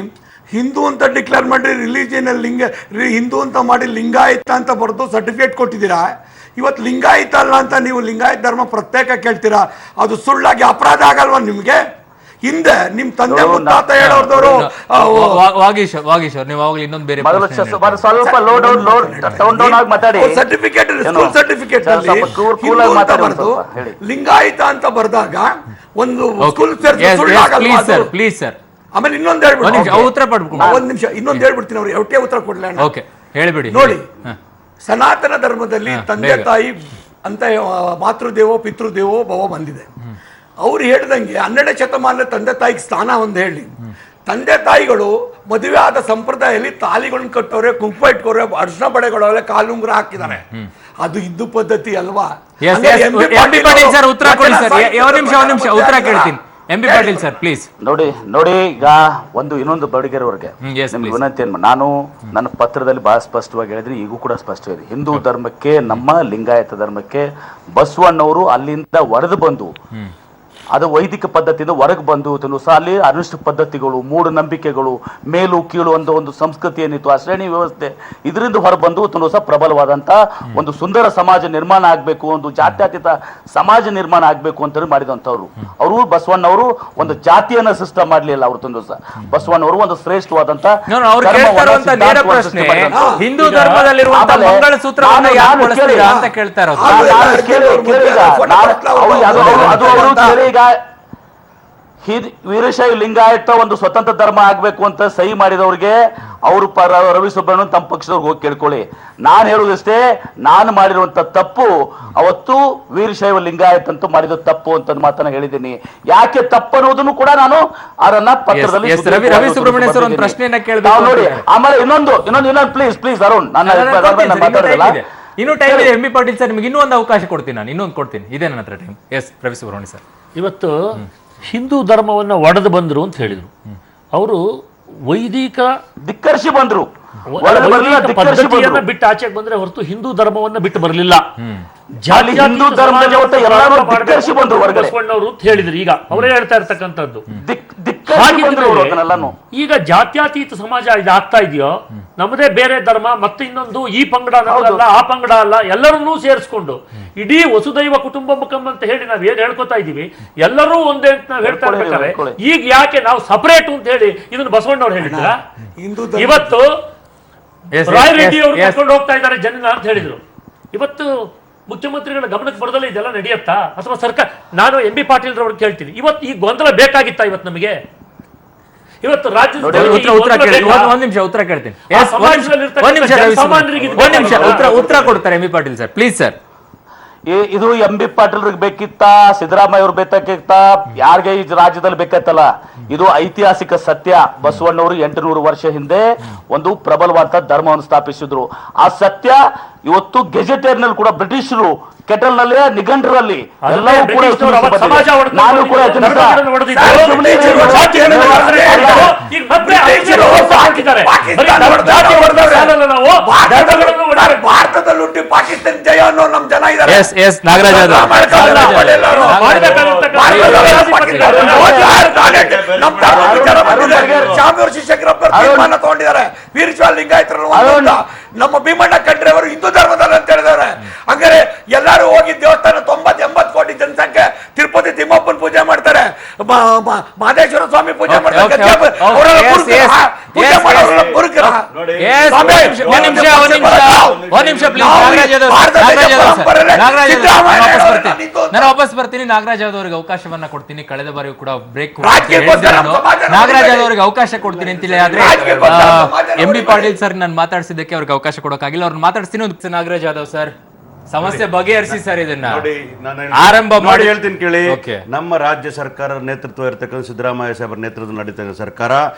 ಹಿಂದೂ ಅಂತ ಡಿಕ್ಲೇರ್ ಮಾಡಿ, ರಿಲಿಜಿಯನ್ ಹಿಂದೂ ಅಂತ ಮಾಡಿ ಲಿಂಗಾಯತ ಅಂತ ಬರೆದು ಸರ್ಟಿಫಿಕೇಟ್ ಕೊಟ್ಟಿದ್ದೀರಾ. ಇವತ್ತು ಲಿಂಗಾಯತ ಅಲ್ಲ ಅಂತ ನೀವು ಲಿಂಗಾಯತ ಧರ್ಮ ಪ್ರತ್ಯೇಕ ಕೇಳ್ತೀರಾ, ಅದು ಸುಳ್ಳಾಗಿ ಅಪರಾಧ ಆಗಲ್ವಾ ನಿಮಗೆ? ಹಿಂದೆ ನಿಮ್ ತಂದೆ ನೋಡು, ಮುತ್ತಾತ ಹೇಳೋರ್ದವರು ವಾಗೀಶ್ ಅವ್ರು ನೀವು ಅವಾಗಲೇ ಇನ್ನೊಂದು ಬೇರೆ ಮೊದಲು ಪ್ರಶ್ನೆ ಹೇಳ್ತಾರೆ. ಸ್ವಲ್ಪ ಟೌನ್ ಡೌನ್ ಆಗಿ ಮಾತಾಡಿ. ಸರ್ಟಿಫಿಕೇಟ್ ಏನು? ಸ್ಕೂಲ್ ಸರ್ಟಿಫಿಕೇಟ್ ಸ್ವಲ್ಪ cool ಆಗಿ ಮಾತಾಡಿ ಒಂದು ಸ್ವಲ್ಪ, ಹೇಳಿ. ಲಿಂಗಾಯತ ಅಂತ ಬರ್ದಾಗ ಒಂದು Okay. School Yes, please sir, please sir. ಆಮೇಲೆ ಇನ್ನೊಂದು ಒಂದ್ ನಿಮಿಷ, ಹೇಳ್ಬಿಡ್ತೀನಿ ಉತ್ತರ ಪಡ್ಬೇಕು. ಒಂದ್ ನಿಮಿಷ ಇನ್ನೊಂದು ಹೇಳ್ಬಿಡ್ತೀನಿ ಅವ್ರಿಗೆ ಒಟ್ಟೆ ಉತ್ತರ ಕೊಡ್ಲ ಓಕೆ, ಹೇಳಿಬಿಡಿ. ನೋಡಿ ಹಾ. ಸನಾತನ ಧರ್ಮದಲ್ಲಿ ತಂದೆ ಬೇಗ. ತಾಯಿ ಅಂತ ಮಾತೃದೇವೋ ಪಿತೃದೇವೋ ಭವ ಬಂದಿದೆ. ಅವ್ರು ಹೇಳ್ದಂಗೆ 12ನೇ ಶತಮಾನದ ತಂದೆ ತಾಯಿಗೆ ಸ್ಥಾನ ಒಂದು ಹೇಳಿ. ತಂದೆ ತಾಯಿಗಳು ಮದುವೆ ಆದ ಸಂಪ್ರದಾಯದಲ್ಲಿ ತಾಲಿಗಳನ್ನ ಕಟ್ಟೋರೆ, ಕುಂಕುಮ ಇಟ್ಕೋರೆ, ಅರ್ಶನ ಬಳೆಗಳವರೆ, ಕಾಲುಂಗುರ ಹಾಕಿದ್ದಾರೆ. ಅದು ಇದ್ದು ಪದ್ಧತಿ ಅಲ್ವಾ? Yes, ಹಂಗಾರೆ yes. M B M B Patil sir ಉತ್ತರ ಕೊಡಿ ಸರ್. ಸಾಹಿತ್ಯ ಒಂದ್ ನಿಮಿಷ ಉತ್ತರ ಕೇಳ್ತೀನಿ. M B Patil sir please. ನೋಡಿ ಈಗ ಇನ್ನೊಂದು ಬಡಿಗೆರವರೆಗೆ yes, ನಿಮ್ಗೆ please. ವಿನಂತಿ ನಾನು ನನ್ನ ಪತ್ರದಲ್ಲಿ ಬಹಳ ಸ್ಪಷ್ಟವಾಗಿ ಹೇಳಿದ್ರೆ ಈಗೂ ಕೂಡ ಸ್ಪಷ್ಟವಾಗಿದೆ. ಹಿಂದೂ ಧರ್ಮಕ್ಕೆ, ನಮ್ಮ ಲಿಂಗಾಯತ ಧರ್ಮಕ್ಕೆ ಬಸವಣ್ಣವರು ಅಲ್ಲಿಂದ ಹೊಡೆದು ಬಂದು ಅದು ವೈದಿಕ ಪದ್ಧತಿಯಿಂದ ಹೊರಗೆ ಬಂದು ಅಲ್ಲಿ ಅನುಷ್ಠ ಪದ್ಧತಿಗಳು, ಮೂಢನಂಬಿಕೆಗಳು, ಮೇಲು ಕೀಳು ಅಂತ ಒಂದು ಸಂಸ್ಕೃತಿ ಏನಿತ್ತು, ಆ ಶ್ರೇಣಿ ವ್ಯವಸ್ಥೆ, ಇದರಿಂದ ಹೊರಬಂದು ಸಹ ಪ್ರಬಲವಾದಂತ ಒಂದು ಸುಂದರ ಸಮಾಜ ನಿರ್ಮಾಣ ಆಗ್ಬೇಕು, ಒಂದು ಜಾತ್ಯತೀತ ಸಮಾಜ ನಿರ್ಮಾಣ ಆಗ್ಬೇಕು ಅಂತ ಮಾಡಿದಂಥವ್ರು. ಅವರು ಬಸವಣ್ಣವರು ಒಂದು ಜಾತಿಯನ್ನ ಸೃಷ್ಟಿ ಮಾಡ್ಲಿಲ್ಲ. ಅವರು ಸಹ ಬಸವಣ್ಣವರು ಒಂದು ಶ್ರೇಷ್ಠವಾದಂತ ಅವ್ರು ಕೇಳ್ತಾ ಇರುವಂತ ನೇರ ಪ್ರಶ್ನೆ, ಹಿಂದೂ ಧರ್ಮದಲ್ಲಿರುವಂತ ಮಂಗಳಸೂತ್ರವನ್ನ ಯಾರು ಬಳಸ್ತೀರಾ ಅಂತ ಕೇಳ್ತಾ ಇರೋದು. ಈಗ ವೀರಶೈವ ಲಿಂಗಾಯತ ಒಂದು ಸ್ವತಂತ್ರ ಧರ್ಮ ಆಗ್ಬೇಕು ಅಂತ ಸಹಿ ಮಾಡಿದವ್ರಿಗೆ ಅವರು ರವಿ ಸುಬ್ರಹ್ಮಣ್ಯನ್ ತಮ್ಮ ಪಕ್ಷದವ್ರಿಗೆ ಹೋಗಿ ಕೇಳ್ಕೊಳ್ಳಿ. ನಾನು ಹೇಳುವುದಷ್ಟೇ, ನಾನು ಮಾಡಿರುವಂತ ತಪ್ಪು ಅವತ್ತು ವೀರಶೈವ ಲಿಂಗಾಯತ ಅಂತ ಮಾಡಿದ ತಪ್ಪು ಅಂತ ಮಾತನ್ನ ಹೇಳಿದ್ದೀನಿ. ಯಾಕೆ ತಪ್ಪು ಅನ್ನೋದನ್ನು ಕೂಡ ನಾನು ಅವರನ್ನ ಪತ್ರದಲ್ಲಿ ರವಿ ಸುಬ್ರಹ್ಮಣ್ಯ ಸರ್ ಒಂದು ಪ್ರಶ್ನೆಯನ್ನ ಕೇಳಬೇಕು ನೋಡಿ. ಆಮೇಲೆ ಇನ್ನೊಂದು ಪ್ಲೀಸ್ ಅರುಣ್, ಮಾತಾಡೋದಿಲ್ಲ, ಇನ್ನೂ ಟೈಮ್ ಇದೆ. ಎಂ ಬಿ ಪಾಟೀಲ್ ಸರ್ ನಿಮ್ಗೆ ಇನ್ನೂ ಒಂದು ಅವಕಾಶ ಕೊಡ್ತೀನಿ, ನಾನು ಇನ್ನೊಂದು ಕೊಡ್ತೀನಿ, ಇದೇ ನನ್ನ ಹತ್ರ time. S Ravi Subrahmanya sir. ಇವತ್ತು ಹಿಂದೂ ಧರ್ಮವನ್ನು ಒಡೆದು ಬಂದರು ಅಂತ ಹೇಳಿದರು. ಅವರು ವೈದಿಕ ಧಿಕ್ಕರಿಸಿ ಬಂದ್ರು, ಪದ್ಧತಿಯನ್ನ ಬಿಟ್ಟು ಆಚೆಗೆ ಬಂದ್ರೆ ಹೊರತು ಹಿಂದೂ ಧರ್ಮವನ್ನ ಬಿಟ್ಟು ಬರಲಿಲ್ಲ. ಹಿಂದೂ ಧರ್ಮದ ಎಲ್ಲರೂ ಧಿಕ್ಕರಿಸಿ ಬಂದ್ರು ಹೊರಗಡೆ ಬಸವಣ್ಣವರು ಅಂತ ಹೇಳಿದ್ರು. ಈಗ ಅವರೇ ಹೇಳ್ತಾ ಇರ್ತಕ್ಕಂಥದ್ದು. ಈಗ ಜಾತ್ಯತೀತ ಸಮಾಜ ಇದಾಗ್ತಾ ಇದೆಯೋ, ನಮ್ಮದೇ ಬೇರೆ ಧರ್ಮ ಮತ್ತೆ ಇನ್ನೊಂದು, ಈ ಪಂಗಡ ನಮ್ಮದಲ್ಲ, ಆ ಪಂಗಡ ಅಲ್ಲ, ಎಲ್ಲರನ್ನೂ ಸೇರಿಸ್ಕೊಂಡು ಇಡೀ ವಸುದೈವ ಕುಟುಂಬಕಂ ಅಂತ ಹೇಳಿ ನಾವ್ ಏನ್ ಹೇಳ್ಕೊತಾ ಇದೀವಿ, ಎಲ್ಲರೂ ಒಂದೇ ಅಂತ ನಾವ್ ಹೇಳ್ತಾ ಇರ್ಬೇಕಾದ್ರೆ ಈಗ ಯಾಕೆ ನಾವು ಸಪರೇಟ್ ಅಂತ ಹೇಳಿ ಇದನ್ನು ಬಸವಣ್ಣವ್ರು ಹೇಳಿದ್ರ? ಇವತ್ತು ರಾಯ್ ರೆಡ್ಡಿ ಅವರು ಕರ್ಕೊಂಡು ಹೋಗ್ತಾ ಇದ್ದಾರೆ ಜನ ಅಂತ ಹೇಳಿದ್ರು. ಇವತ್ತು ಮುಖ್ಯಮಂತ್ರಿಗಳ ಗಮನಕ್ಕೆ ಬರದಲ್ಲ ಇದೆಲ್ಲ ನಡೆಯುತ್ತಾ? ಅಥವಾ ಸರ್ಕಾರ, ನಾನು ಎಂ ಬಿ ಪಾಟೀಲ್ ರವ್ರಿಗೆ ಕೇಳ್ತೀನಿ, ಇವತ್ತು ಈ ಗೊಂದಲ ಬೇಕಾಗಿತ್ತಾ ಇವತ್ತು ನಮಗೆ? ಇವತ್ತು ರಾಜ್ಯದ ಉತ್ತರ ಕೊಡ್ತಾರೆ M B Patil sir please sir. ಇದು ಎಂ ಬಿ ಪಾಟೀಲ್ರಿಗೆ ಬೇಕಿತ್ತ, ಸಿದ್ದರಾಮಯ್ಯ ಅವ್ರು ಬೇಕಾಗಿತ್ತ, ಯಾರಿಗೆ ಈ ರಾಜ್ಯದಲ್ಲಿ ಬೇಕಾಯ್ತಲ್ಲ? ಇದು ಐತಿಹಾಸಿಕ ಸತ್ಯ. ಬಸವಣ್ಣವರು 800 ವರ್ಷ ಹಿಂದೆ ಒಂದು ಪ್ರಬಲವಾದ ಧರ್ಮವನ್ನು ಸ್ಥಾಪಿಸಿದ್ರು. ಆ ಸತ್ಯ ಇವತ್ತು ಗೆಜೆಟೇರ್ ನಲ್ಲಿ ಕೂಡ ಬ್ರಿಟಿಷರು ಕೆಟಲ್ ನಲ್ಲಿ, ನಿಘಂಟರಲ್ಲಿ ಎಲ್ಲವೂ ಕೂಡ ನಾನು ಕೂಡ ಭಾರತದಲ್ಲಿ ಹುಟ್ಟಿ ಪಾಕಿಸ್ತಾನ ಜಯ ಅನ್ನೋ ನಮ್ ಜನ ಇದ್ದಾರೆ. ನಾಗರಾಜ್ ಶಿಕ್ಷಕರೊಬ್ಬರು ತೀರ್ಮಾನ ತಗೊಂಡಿದ್ದಾರೆ ವೀರಶೈವ ಲಿಂಗಾಯತರನ್ನು ನಮ್ಮ ಭೀಮಣ್ಣ ಖಂಡ್ರೆ ಅವರು ಹಿಂದೂ ಧರ್ಮದಲ್ಲಿ ಅಂತ ಹೇಳಿದ್ದಾರೆ. ಹಂಗಾರೆ ಎಲ್ಲರೂ ಹೋಗಿ ದೇವಸ್ಥಾನ 90-80 ಕೋಟಿ ಜನಸಂಖ್ಯೆ ತಿರುಪತಿ ತಿಮ್ಮಪ್ಪನ ಪೂಜೆ ಮಾಡ್ತಾರೆ, ಮಹದೇಶ್ವರ ಸ್ವಾಮಿ ಪೂಜೆ ಮಾಡ್ತಾರೆ. ನಾನು ವಾಪಸ್ ಬರ್ತೀನಿ. ನಾಗರಾಜ್ ಯಾದವ್ ಅವರಿಗೆ ಅವಕಾಶವನ್ನ ಕೊಡ್ತೀನಿ. ಕಳೆದ ಬಾರಿಯೂ ಕೂಡ ಬ್ರೇಕ್ ನಾಗರಾಜ್ ಯಾದವ್ ಅವರಿಗೆ ಅವಕಾಶ ಕೊಡ್ತೀನಿ ಅಂತಿಲ್ಲ. ಆದ್ರೆ ಎಂ ಬಿ ಪಾಟೀಲ್ ಸರ್ ನಾನು ಮಾತಾಡ್ಸಿದ್ದಕ್ಕೆ ಅವ್ರಿಗೆ ಅವಕಾಶ ಕೊಡೋಕ್ಕಾಗಿಲ್ಲ. ಅವ್ರನ್ನ ಮಾತಾಡ್ತೀನಿ. ನಾಗರಾಜ್ ಯಾದವ್ ಸರ್, ಸಮಸ್ಯೆ ಬಗೆಹರಿಸಿ ಸರ್. ಇದನ್ನ ಆರಂಭ ಮಾಡಿ ಹೇಳ್ತೀನಿ ಕೇಳಿ. ನಮ್ಮ ರಾಜ್ಯ ಸರ್ಕಾರ ನೇತೃತ್ವ ಇರತಕ್ಕಂಥ ಸಿದ್ದರಾಮಯ್ಯ ಸಾಹೇಬರ ನೇತೃತ್ವದಲ್ಲಿ ನಡೀತಕ್ಕಂಥ ಸರ್ಕಾರ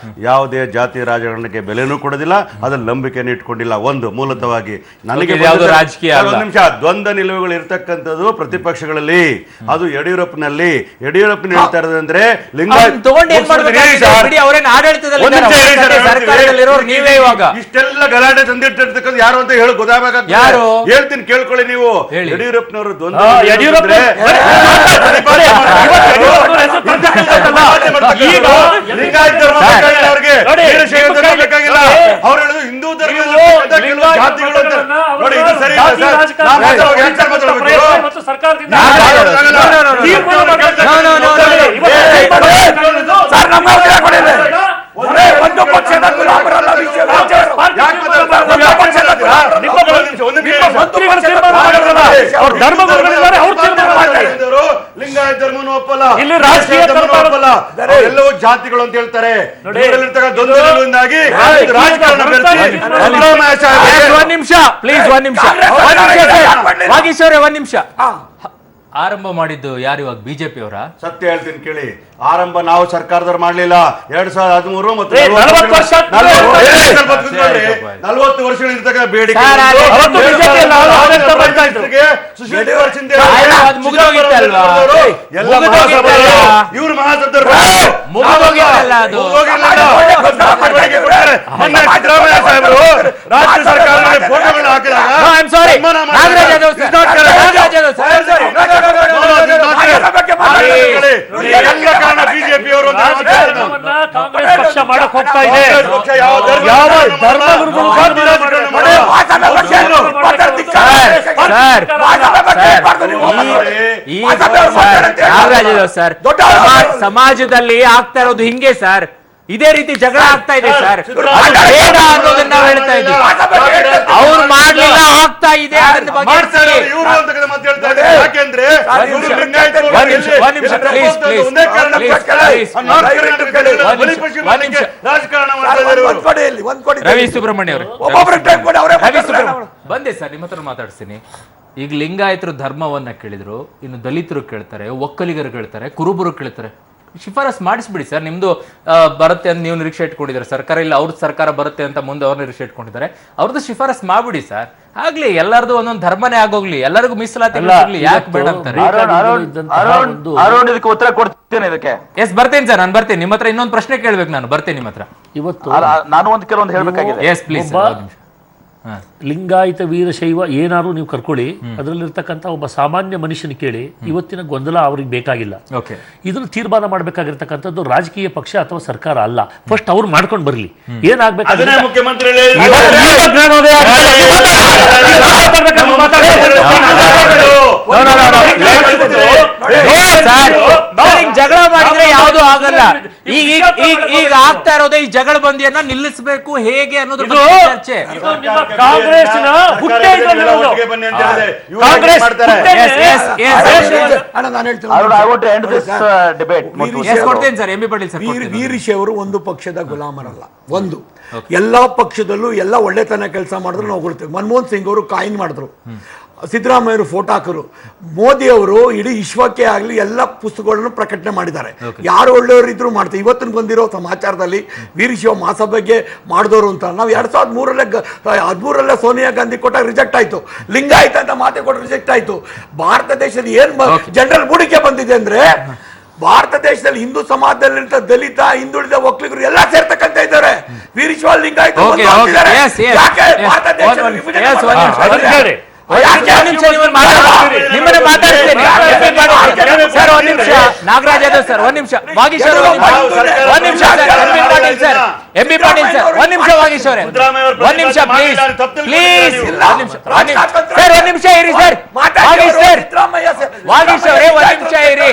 ಯಾವುದೇ ಜಾತಿ ರಾಜಕಾರಣಕ್ಕೆ ಬೆಲೆನೂ ಕೊಡೋದಿಲ್ಲ, ಅದ್ರ ನಂಬಿಕೆಯನ್ನು ಇಟ್ಕೊಂಡಿಲ್ಲ. ಒಂದು ಮೂಲತಃವಾಗಿ ನನಗೆ ರಾಜಕೀಯ ನಿಮಿಷ ದ್ವಂದ್ವ ನಿಲುವುಗಳು ಇರ್ತಕ್ಕಂಥದ್ದು ಪ್ರತಿಪಕ್ಷಗಳಲ್ಲಿ. ಅದು ಯಡಿಯೂರಪ್ಪನಲ್ಲಿ ಹೇಳ್ತಾ ಇರೋದಂದ್ರೆ ನೀವೇ ಇವಾಗ ಇಷ್ಟೆಲ್ಲ ಗಲಾಟೆ ತಂದಿಟ್ಟಿರ್ತಕ್ಕಂಥ ಯಾರು ಅಂತ ಹೇಳಿ ಗೊತ್ತಾಗಬೇಕು. ಹೇಳ್ತೀನಿ ಕೇಳ್ಕೊಳ್ಳಿ ನೀವು. ನೀವು ಹೇಳಿ. ಯಡಿಯೂರಪ್ಪನವರು ಯಡಿಯೂರಪ್ಪ ಅವ್ರು ಹೇಳುದು ಹಿಂದೂ ಧರ್ಮ ಜಾತಿಗಳು ಅಂತ ನೋಡಿ, ಇದು ಸರಿ ಇಲ್ಲ ಮತ್ತು ಸರ್ಕಾರದಿಂದ ಸರ್ ನಮ್ಮ ಒಂದು ಪಕ್ಷದ ಗುಲಾಮರಲ್ಲ ಲಿಂಗಾಯತ ಧರ್ಮನು ಒಪ್ಪಲ್ಲ, ಇಲ್ಲಿ ರಾಜಕೀಯ ಒಪ್ಪಲ್ಲ, ಎಲ್ಲವೂ ಜಾತಿಗಳು ಅಂತ ಹೇಳ್ತಾರೆ. ಗೊಂದಲದಿಂದಾಗಿ ರಾಜಕಾರಣ ಒಂದ್ ನಿಮಿಷ ಪ್ಲೀಸ್, ಒಂದ್ ನಿಮಿಷ ವಾಗೀಶ್ ಅವರೇ, ಒಂದ್ ನಿಮಿಷ. ಆರಂಭ ಮಾಡಿದ್ದು ಯಾರು ಇವಾಗ ಬಿಜೆಪಿ ಅವರ? ಸತ್ಯ ಹೇಳ್ತೀನಿ ಕೇಳಿ, ಆರಂಭ ನಾವು ಸರ್ಕಾರದವ್ರು ಮಾಡ್ಲಿಲ್ಲ. 2013 ಮತ್ತು 40 ವರ್ಷ 40 ವರ್ಷಗಳಿರ್ತಕ್ಕ ಬೇಡಿಕೆ ಇವರು ಮಹಾಸಭ್ಯರು ಸಾಹೇಬರು ರಾಜ್ಯ ಸರ್ಕಾರದಲ್ಲಿ ಫೋಟೋಗಳನ್ನ ಹಾಕಿದಾಗ ಎಲ್ಲ ಕಾರಣ ಬಿಜೆಪಿ ಅವರು ಕಾಂಗ್ರೆಸ್ ಪಕ್ಷ ಮಾಡಕ್ ಹೋಗ್ತಾ ಇದೆ. ಯಾವ ಸರ್, ಸಮಾಜದಲ್ಲಿ ಆಗ್ತಾ ಇರೋದು ಹಿಂಗೆ ಸರ್, ಇದೇ ರೀತಿ ಜಗಳ ಆಗ್ತಾ ಇದೆ ಸರ್. ಬೇಡ ಅನ್ನೋದನ್ನ ನಾವು ಹೇಳ್ತಾ ಇದ್ದೀವಿ. ಅವ್ರು ಮಾಡ್ಲಿಲ್ಲ, ಆಗ್ತಾ ಇದೆ. ರವಿ ಸುಬ್ರಹ್ಮಣ್ಯ ಬಂದೆ ಸರ್, ನಿಮ್ಮ ಹತ್ರ ಮಾತಾಡ್ತೀನಿ. ಈಗ ಲಿಂಗಾಯತರು ಧರ್ಮವನ್ನ ಕೇಳಿದ್ರು, ಇನ್ನು ದಲಿತರು ಕೇಳ್ತಾರೆ, ಒಕ್ಕಲಿಗರು ಕೇಳ್ತಾರೆ, ಕುರುಬರು ಕೇಳ್ತಾರೆ. ಶಿಫಾರಸ್ ಮಾಡಿಸ್ಬಿಡಿ ಸರ್. ನಿಮ್ದು ಬರುತ್ತೆ ಅಂತ ನೀವು ನಿರೀಕ್ಷೆ ಇಟ್ಕೊಂಡಿದ್ದಾರೆ, ಸರ್ಕಾರ ಇಲ್ಲ ಅವ್ರ ಸರ್ಕಾರ ಬರುತ್ತೆ ಅಂತ ಮುಂದೆ ಅವ್ರ ನಿರೀಕ್ಷೆ ಇಟ್ಕೊಂಡಿದ್ದಾರೆ. ಅವ್ರದ್ದು ಶಿಫಾರಸ್ ಮಾಡ್ಬಿಡಿ ಸರ್. ಆಗ್ಲಿ, ಎಲ್ಲರದು ಒಂದೊಂದು ಧರ್ಮನೇ ಆಗೋಗ್ಲಿ, ಎಲ್ಲರಿಗೂ ಮೀಸಲಾತಿ ಯಾಕೆ ಬೇಡ ಅಂತಾರೆ? ಇದಕ್ಕೆ ಉತ್ತರ ಕೊಡ್ತೇನೆ. ಇದಕ್ಕೆ ಎಸ್ ಬರ್ತೇನೆ ಸರ್, ನಾನು ಬರ್ತೇನೆ. ನಿಮ್ಮ ಹತ್ರ ಇನ್ನೊಂದು ಪ್ರಶ್ನೆ ಕೇಳ್ಬೇಕು, ನಾನು ಬರ್ತೇನೆ ನಿಮ್ಮ ಹತ್ರ. ಇವತ್ತು ನಾನು ಒಂದು ಕೆಲವೊಂದು ಹೇಳ್ಬೇಕಾಗಿದೆ. Yes please. ಲಿಂಗಾಯತ ವೀರಶೈವ ಏನಾದ್ರು ನೀವು ಕರ್ಕೊಳ್ಳಿ, ಅದರಲ್ಲಿರ್ತಕ್ಕಂಥ ಒಬ್ಬ ಸಾಮಾನ್ಯ ಮನುಷ್ಯನ ಕೇಳಿ, ಇವತ್ತಿನ ಗೊಂದಲ ಅವ್ರಿಗೆ ಬೇಕಾಗಿಲ್ಲ. ಇದನ್ನು ತೀರ್ಮಾನ ಮಾಡಬೇಕಾಗಿರ್ತಕ್ಕಂಥದ್ದು ರಾಜಕೀಯ ಪಕ್ಷ ಅಥವಾ ಸರ್ಕಾರ ಅಲ್ಲ. ಫಸ್ಟ್ ಅವ್ರು ಮಾಡ್ಕೊಂಡು ಬರ್ಲಿ, ಏನಾಗ್ಬೇಕು ಮುಖ್ಯಮಂತ್ರಿ ಜಗಳ ಮಾಡಿದ್ರೆ ಯಾವ್ದು ಆಗಲ್ಲ. ಈಗ ಆಗ್ತಾ ಇರೋದೇ ಈ ಜಗಳ ಬಂದಿಯನ್ನ ನಿಲ್ಲಿಸಬೇಕು ಹೇಗೆ ಅನ್ನೋದು ಚರ್ಚೆ. ಕಾಂಗ್ರೆಸ್ನ ಹುಟ್ಟೆ ವೀರಶೈವ ಅವರು ಒಂದು ಪಕ್ಷದ ಗುಲಾಮರಲ್ಲ. ಒಂದು ಎಲ್ಲಾ ಪಕ್ಷದಲ್ಲೂ ಎಲ್ಲ ಒಳ್ಳೆತನ ಕೆಲಸ ಮಾಡಿದ್ರು ನಾವು ಕೊಡ್ತೇವೆ. ಮನಮೋಹನ್ ಸಿಂಗ್ ಅವರು ಕಾಯಿನ್ ಮಾಡಿದ್ರು, ಸಿದ್ದರಾಮಯ್ಯ ಅವರು ಫೋಟೋ ಹಾಕರು, ಮೋದಿ ಅವರು ಇಡೀ ವಿಶ್ವಕ್ಕೆ ಆಗಲಿ ಎಲ್ಲ ಪುಸ್ತಕಗಳನ್ನು ಪ್ರಕಟಣೆ ಮಾಡಿದ್ದಾರೆ. ಯಾರು ಒಳ್ಳೆಯವರು ಇದ್ರು ಮಾಡ್ತಾರೆ. ಇವತ್ತಿನ ಬಂದಿರೋ ಸಮಾಚಾರದಲ್ಲಿ ವೀರಶೈವ ಮಹಾಸಭೆಗೆ ಮಾಡಿದವರು ಅಂತ ನಾವು 2013 ಸೋನಿಯಾ ಗಾಂಧಿ ಕೊಟ್ಟಾಗ ರಿಜೆಕ್ಟ್ ಆಯ್ತು. ಲಿಂಗಾಯತ ಅಂತ ಮಾತೆ ಕೊಟ್ಟು ರಿಜೆಕ್ಟ್ ಆಯ್ತು. ಭಾರತ ದೇಶದ ಏನ್ ಜನರಲ್ ಮೂಡಿಕೆ ಬಂದಿದೆ ಅಂದ್ರೆ, ಭಾರತ ದೇಶದಲ್ಲಿ ಹಿಂದೂ ಸಮಾಜದಲ್ಲಿಂತ ದಲಿತ, ಹಿಂದುಳಿದ, ಒಕ್ಕಲಿಗರು ಎಲ್ಲ ಸೇರ್ತಕ್ಕಂತ ಇದ್ದಾರೆ. ವೀರಶೈವ ಲಿಂಗಾಯತ ನಾಗರಾಜ್ ಯಾದವ್ ಸರ್, ಒಂದ್ ನಿಮಿಷ. ವಾಗೀಶ್ ಅವರು ಒಂದ್ ನಿಮಿಷ sir. M B Patil sir, ಒಂದ್ ನಿಮಿಷ. ವಾಗೀಶ್ ಅವರೇ ಒಂದ್ ನಿಮಿಷ ಪ್ಲೀಸ್, ಪ್ಲೀಸ್ ಸರ್, ಒಂದ್ ನಿಮಿಷ ಇರಿ ಸರ್. ವಾಗೀಶ್ ಸರ್, ವಾಗೀಶ್ ಅವರೇ ಒಂದ್ ನಿಮಿಷ ಇರಿ,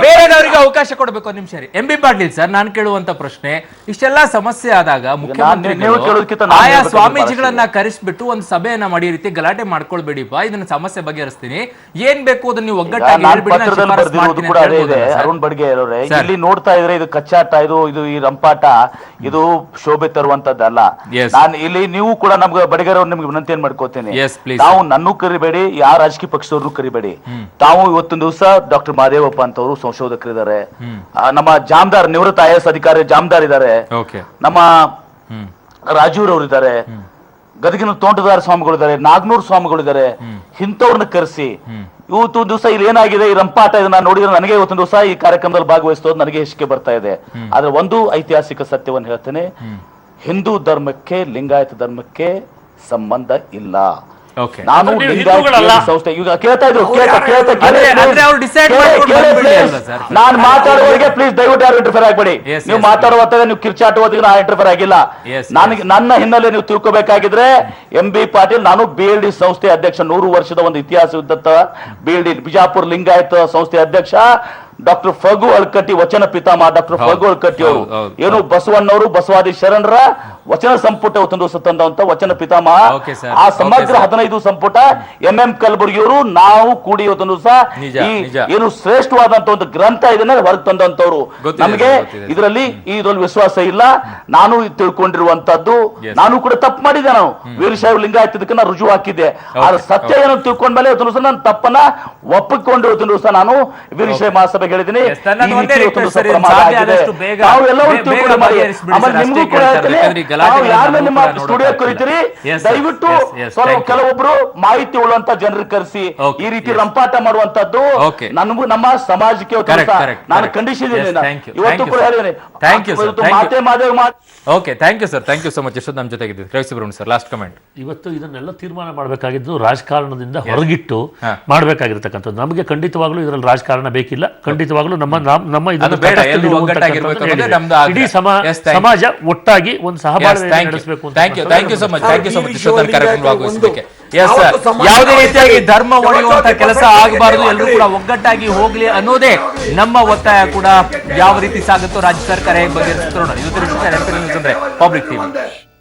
ಬೇರೆಯವರಿಗೆ ಅವಕಾಶ ಕೊಡಬೇಕು. ಒಂದ್ ನಿಮಿಷ ಇರಿ. ಎಂ ಬಿ ಪಾಟೀಲ್ ಸರ್, ನಾನು ಕೇಳುವಂತ ಪ್ರಶ್ನೆ, ಇಷ್ಟೆಲ್ಲ ಸಮಸ್ಯೆ ಆದಾಗ ಮುಖ್ಯಮಂತ್ರಿಗಳು ಆಯಾ ಸ್ವಾಮೀಜಿಗಳನ್ನ ಕರೆಸ್ಬಿಟ್ಟು ಒಂದು ಸಭೆಯನ್ನ ಮಾಡಿ, ಈ ರೀತಿ ಗಲಾಟೆ ಮಾಡ್ಕೊಳ್ಬೇಡಿಪ್ಪ, ಇದನ್ನ ಸಮಸ್ಯೆ ಬಗೆಹರಿಸ್ತೀನಿ, ಏನ್ ಬೇಕು ಅದನ್ನ ನೀವು ಒಗ್ಗಟ್ಟಾಗಿ ಅರುಣ್ ಬಡ್ಗೆ ಅವರೇ, ಇಲ್ಲಿ ನೋಡ್ತಾ ಇದ್ರೆ ಇದು ಕಚ್ಚಾಟ, ಇದು ಈ ರಂಪಾಟ, ಇದು ಶೋಭೆ ತರುವಂತದ್ದಲ್ಲ. ನಾನು ಇಲ್ಲಿ ನೀವು ಕೂಡ ನಮ್ಗೆ ಬಡಿಗರವ್ರು ನಿಮ್ಗೆ ವಿನಂತಿ ಏನ್ ಮಾಡ್ಕೋತೇನೆ, ತಾವು ನನ್ನೂ ಕರಿಬೇಡಿ, ಯಾವ ರಾಜಕೀಯ ಪಕ್ಷದವ್ರನ್ನೂ ಕರಿಬೇಡಿ. ತಾವು ಇವತ್ತೊಂದು ದಿವಸ ಡಾಕ್ಟರ್ ಮಹದೇವಪ್ಪ ಅಂತವ್ರು ಸಂಶೋಧಕರಿದ್ದಾರೆ, ನಮ್ಮ ಜಾಮದಾರ್ ನಿವೃತ್ತ IAS ಅಧಿಕಾರಿ ಜಾಮದಾರ್ ಇದ್ದಾರೆ, ನಮ್ಮ ರಾಜೂರವ್ರು ಇದ್ದಾರೆ, ಗದಗಿನ ತೋಂಟದಾರ ಸ್ವಾಮಿಗಳಿದ್ದಾರೆ, ನಾಗನೂರ್ ಸ್ವಾಮಿಗಳಿದ್ದಾರೆ. ಇಂಥವ್ರನ್ನ ಕರೆಸಿ ಇವತ್ತು ದಿವಸ ಇಲ್ಲಿ ಏನಾಗಿದೆ ಈ ರಂಪಾಟ, ಇದನ್ನ ನೋಡಿದ್ರೆ ನನಗೆ ಇವತ್ತೊಂದು ದಿವಸ ಈ ಕಾರ್ಯಕ್ರಮದಲ್ಲಿ ಭಾಗವಹಿಸೋದು ನನಗೆ ಹೆಸಿಕೆ ಬರ್ತಾ ಇದೆ. ಆದ್ರೆ ಒಂದು ಐತಿಹಾಸಿಕ ಸತ್ಯವನ್ನು ಹೇಳ್ತೇನೆ, ಹಿಂದೂ ಧರ್ಮಕ್ಕೆ ಲಿಂಗಾಯತ ಧರ್ಮಕ್ಕೆ ಸಂಬಂಧ ಇಲ್ಲ. Okay. ನಾನು ಅಂದ್ರೆ ನೀವು ಲಿಂಗಾಯತ್ ಹಿಂದೂಗಳಲ್ಲ. ಸಂಸ್ಥೆ ಈಗ ಕೇಳ್ತಾ ಇದ್ರು ಅಂದ್ರೆ ಅವ್ರು decide ಮಾಡ್ಕೊಂಡು ಬಂದ್ಬಿಡಿ ಅಲ್ವಾ sir? ನಾನು ಮಾತಾಡುವವರಿಗೆ ಪ್ಲೀಸ್ ದಯವಿಟ್ಟು ಯಾರು ಇಂಟರ್ಫೇರ್ ಆಗಬೇಡಿ. Yes, ನೀವು yes, ಮಾತಾಡುವಾಗ ನೀವು ಕಿರ್ಚಾಟುವುದಕ್ಕೆ ನಾ ಇಂಟರ್ಫೇರ್ ಆಗಿಲ್ಲ. Yes, ನನಗೆ ನನ್ನ ಹಿನ್ನೆಲೆ ನೀವು ತಿಳ್ಕೊಬೇಕಾಗಿದ್ರೆ MB ಪಾಟೀಲ್, ನಾನು BLD ಸಂಸ್ಥೆ ಅಧ್ಯಕ್ಷ, 100 ವರ್ಷದ ಒಂದು ಇತಿಹಾಸವಿದ್ದಂತ BLD ಬಿಜಾಪುರ ಲಿಂಗಾಯತ್ ಸಂಸ್ಥೆ ಅಧ್ಯಕ್ಷ ಡಾಕ್ಟರ್ ಫಗು ಅಳ್ಕಟ್ಟಿ, ವಚನ ಪಿತಾಮಹ ಡಾಕ್ಟರ್ ಫಗು ಅಳ್ಕಟ್ಟಿ ಅವರು ಏನು ಬಸವಣ್ಣವರು ಬಸವಾದಿ ಶರಣರ ವಚನ ಸಂಪುಟ ಒಂದು ದಿವಸ ತಂದಂತ ವಚನ ಪಿತಾಮಹ. Okay, sir. ಆ ಸಮಗ್ರ Okay, sir. 15 ಸಂಪುಟ MM ಕಲಬುರ್ಗಿಯವರು ನಾವು ಕೂಡಿ ಇವತ್ತೊಂದು ದಿವಸ ನಿಜ, ಈ ನಿಜ. ಏನು ಶ್ರೇಷ್ಠವಾದಂತ ಒಂದು ಗ್ರಂಥ ಇದನ್ನ ಹೊರಗೆ ತಂದಂತವ್ರು. ಗೊತ್ತಿದೆ, ನಮಗೆ ಗೊತ್ತಿದೆ. ಇದರಲ್ಲಿ ವಿಶ್ವಾಸ ಇಲ್ಲ. ನಾನು ತಿಳ್ಕೊಂಡಿರುವಂತದ್ದು, Yes. ನಾನು ಕೂಡ ತಪ್ಪು ಮಾಡಿದ್ದೆ. ನಾನು ವೀರಶೈವ ಲಿಂಗಾಯತದಕ್ಕೆ ನಾನು ರುಜುವು ಹಾಕಿದ್ದೆ. ಆದ್ರೆ ಸತ್ಯ ಏನೋ ತಿಳ್ಕೊಂಡ್ಮೇಲೆ ಇವತ್ತು ದಿವಸ ನಾನು ತಪ್ಪನ್ನ ಒಪ್ಪಿಕೊಂಡು ಇವತ್ತು ದಿವಸ ನಾನು ವೀರಶೈವ ಮಹಾಸಭೆಗೆ ಹೇಳಿದ್ದೀನಿ. Yes, ನನ್ನ ಈ ಒಂದೇ ರೀತಿ ಇವತ್ತು request sir, ದಿವಸ ಪ್ರಮಾದ ಸಾಧ್ಯ ಆಗಿದೆ. ಆದಷ್ಟು ಬೇಗ ನಾವು ಎಲ್ಲವೂ ಬೇಗ ತಿಳ್ಕೊಂಡು ಮಾಡಿ. ಬಗೆಹರಿಸ್ಬಿಡಿ ಆಮೇಲೆ sir, ನಿಮಗೂ ಅಷ್ಟೇ ಕೂಡ ಕೇಳ್ತಾರೆ. ಹೇಳ್ತೀನಿ, ಯಾಕಂದ್ರೆ ಈ ಗಲಾಟೆಗಳನ್ನ ನಾವು ಯಾರನ್ನ ನಿಮ್ಮ ನಾವು ಕೂಡ ಸ್ಟುಡಿಯೋ ನೋಡ್ತಾ ಕರೀತೀರಿ, Yes, sir. ದಯವಿಟ್ಟು Yes, thank you. ಕೆಲವೊಬ್ರು ಮಾಹಿತಿ ಉಳ್ಳುವಂತ ಜನರು ಕರೆಸಿ Okay, ಈ ರೀತಿ yes. ರಂಪಾಟ ಮಾಡುವಂತದ್ದು Okay. ನನಗೂ ನಮ್ಮ ಸಮಾಜಕ್ಕೆ ಇವತ್ತು Correct, ದಿವಸ correct, ನಾನು correct. ಕಂಡೀಷನ್ Yes, ಇದ್ದೀನಿ. thank you, ಇವತ್ತು thank you, ಕೂಡ sir. ಹೇಳಿದ್ದೀನಿ. Thank you, sir, ಇವತ್ತು thank you. ಮಾತೆ ಮಾದೇವ ಮಾತು. Okay, thank you sir, thank you so much. ಎಷ್ಟೊತ್ತು ನಮ್ಮ ಜೊತೆಗಿದ್ದು Ravi Subrahmanya sir, last comment. ಇವತ್ತು ಇದನ್ನೆಲ್ಲ ತೀರ್ಮಾನ ಮಾಡಬೇಕಾಗಿದ್ದು ರಾಜಕಾರಣದಿಂದ ಹೊರಗಿಟ್ಟು ಹಾ. ಮಾಡಬೇಕಾಗಿರ್ತಕ್ಕಂಥದ್ದು. ನಮಗೆ ಖಂಡಿತವಾಗ್ಲೂ ಇದರಲ್ಲಿ ರಾಜಕಾರಣ ಬೇಕಿಲ್ಲ. ಖಂಡಿತವಾಗ್ಲೂ ನಮ್ಮ ಅದು ಬೇಡ, ಎಲ್ಲರೂ ಒಗ್ಗಟ್ಟಾಗಿರ್ಬೇಕು ಅನ್ನೋದೇ ನಮ್ದು ಆಗ್ರಹ. ಇಡೀ Yes, thank you. ಸಮಾಜ ಒಟ್ಟಾಗಿ ಒಂದು ಸಹಬಾಳ್ವೆ ಥ್ಯಾಂಕ್ ನಡೆಸಬೇಕು you, thank you so much, thank you so much. ಈ ಇಷ್ಟೊತ್ತು show ಕಾರ್ಯಕ್ರಮ ಲಿಂಗಾಯತರು ಭಾಗವಹಿಸಲಿಕ್ಕೆ. ಒಂದು ಎಸ್ ಸರ್, ಯಾವತ್ತೂ ಸಮಾಜ ಯಾವುದೇ ರೀತಿಯಾಗಿ ಧರ್ಮ ಒಡೆಯುವಂತ ಕೆಲಸ ಪ್ರಪಂಚ ಆಗಬಾರದು, ಎಲ್ಲರೂ ಕೂಡ ಆಗ್ಲಿ. ಒಗ್ಗಟ್ಟಾಗಿ ಹೋಗ್ಲಿ ಅನ್ನೋದೇ ನಮ್ಮ ಒತ್ತಾಯ ಕೂಡ. ಯಾವ ರೀತಿ ಸಾಗುತ್ತೋ ರಾಜ್ಯ ಸರ್ಕಾರ ಹೇಗೆ ಬಗೆಹರಿಸುತ್ತೋ ನೋಡಿ. ಇವತ್ತಿನ ವಿಷಯ ನೆನಪಿನಲ್ಲಿ ಅಂದ್ರೆ ಪಬ್ಲಿಕ್ ಟಿವಿ.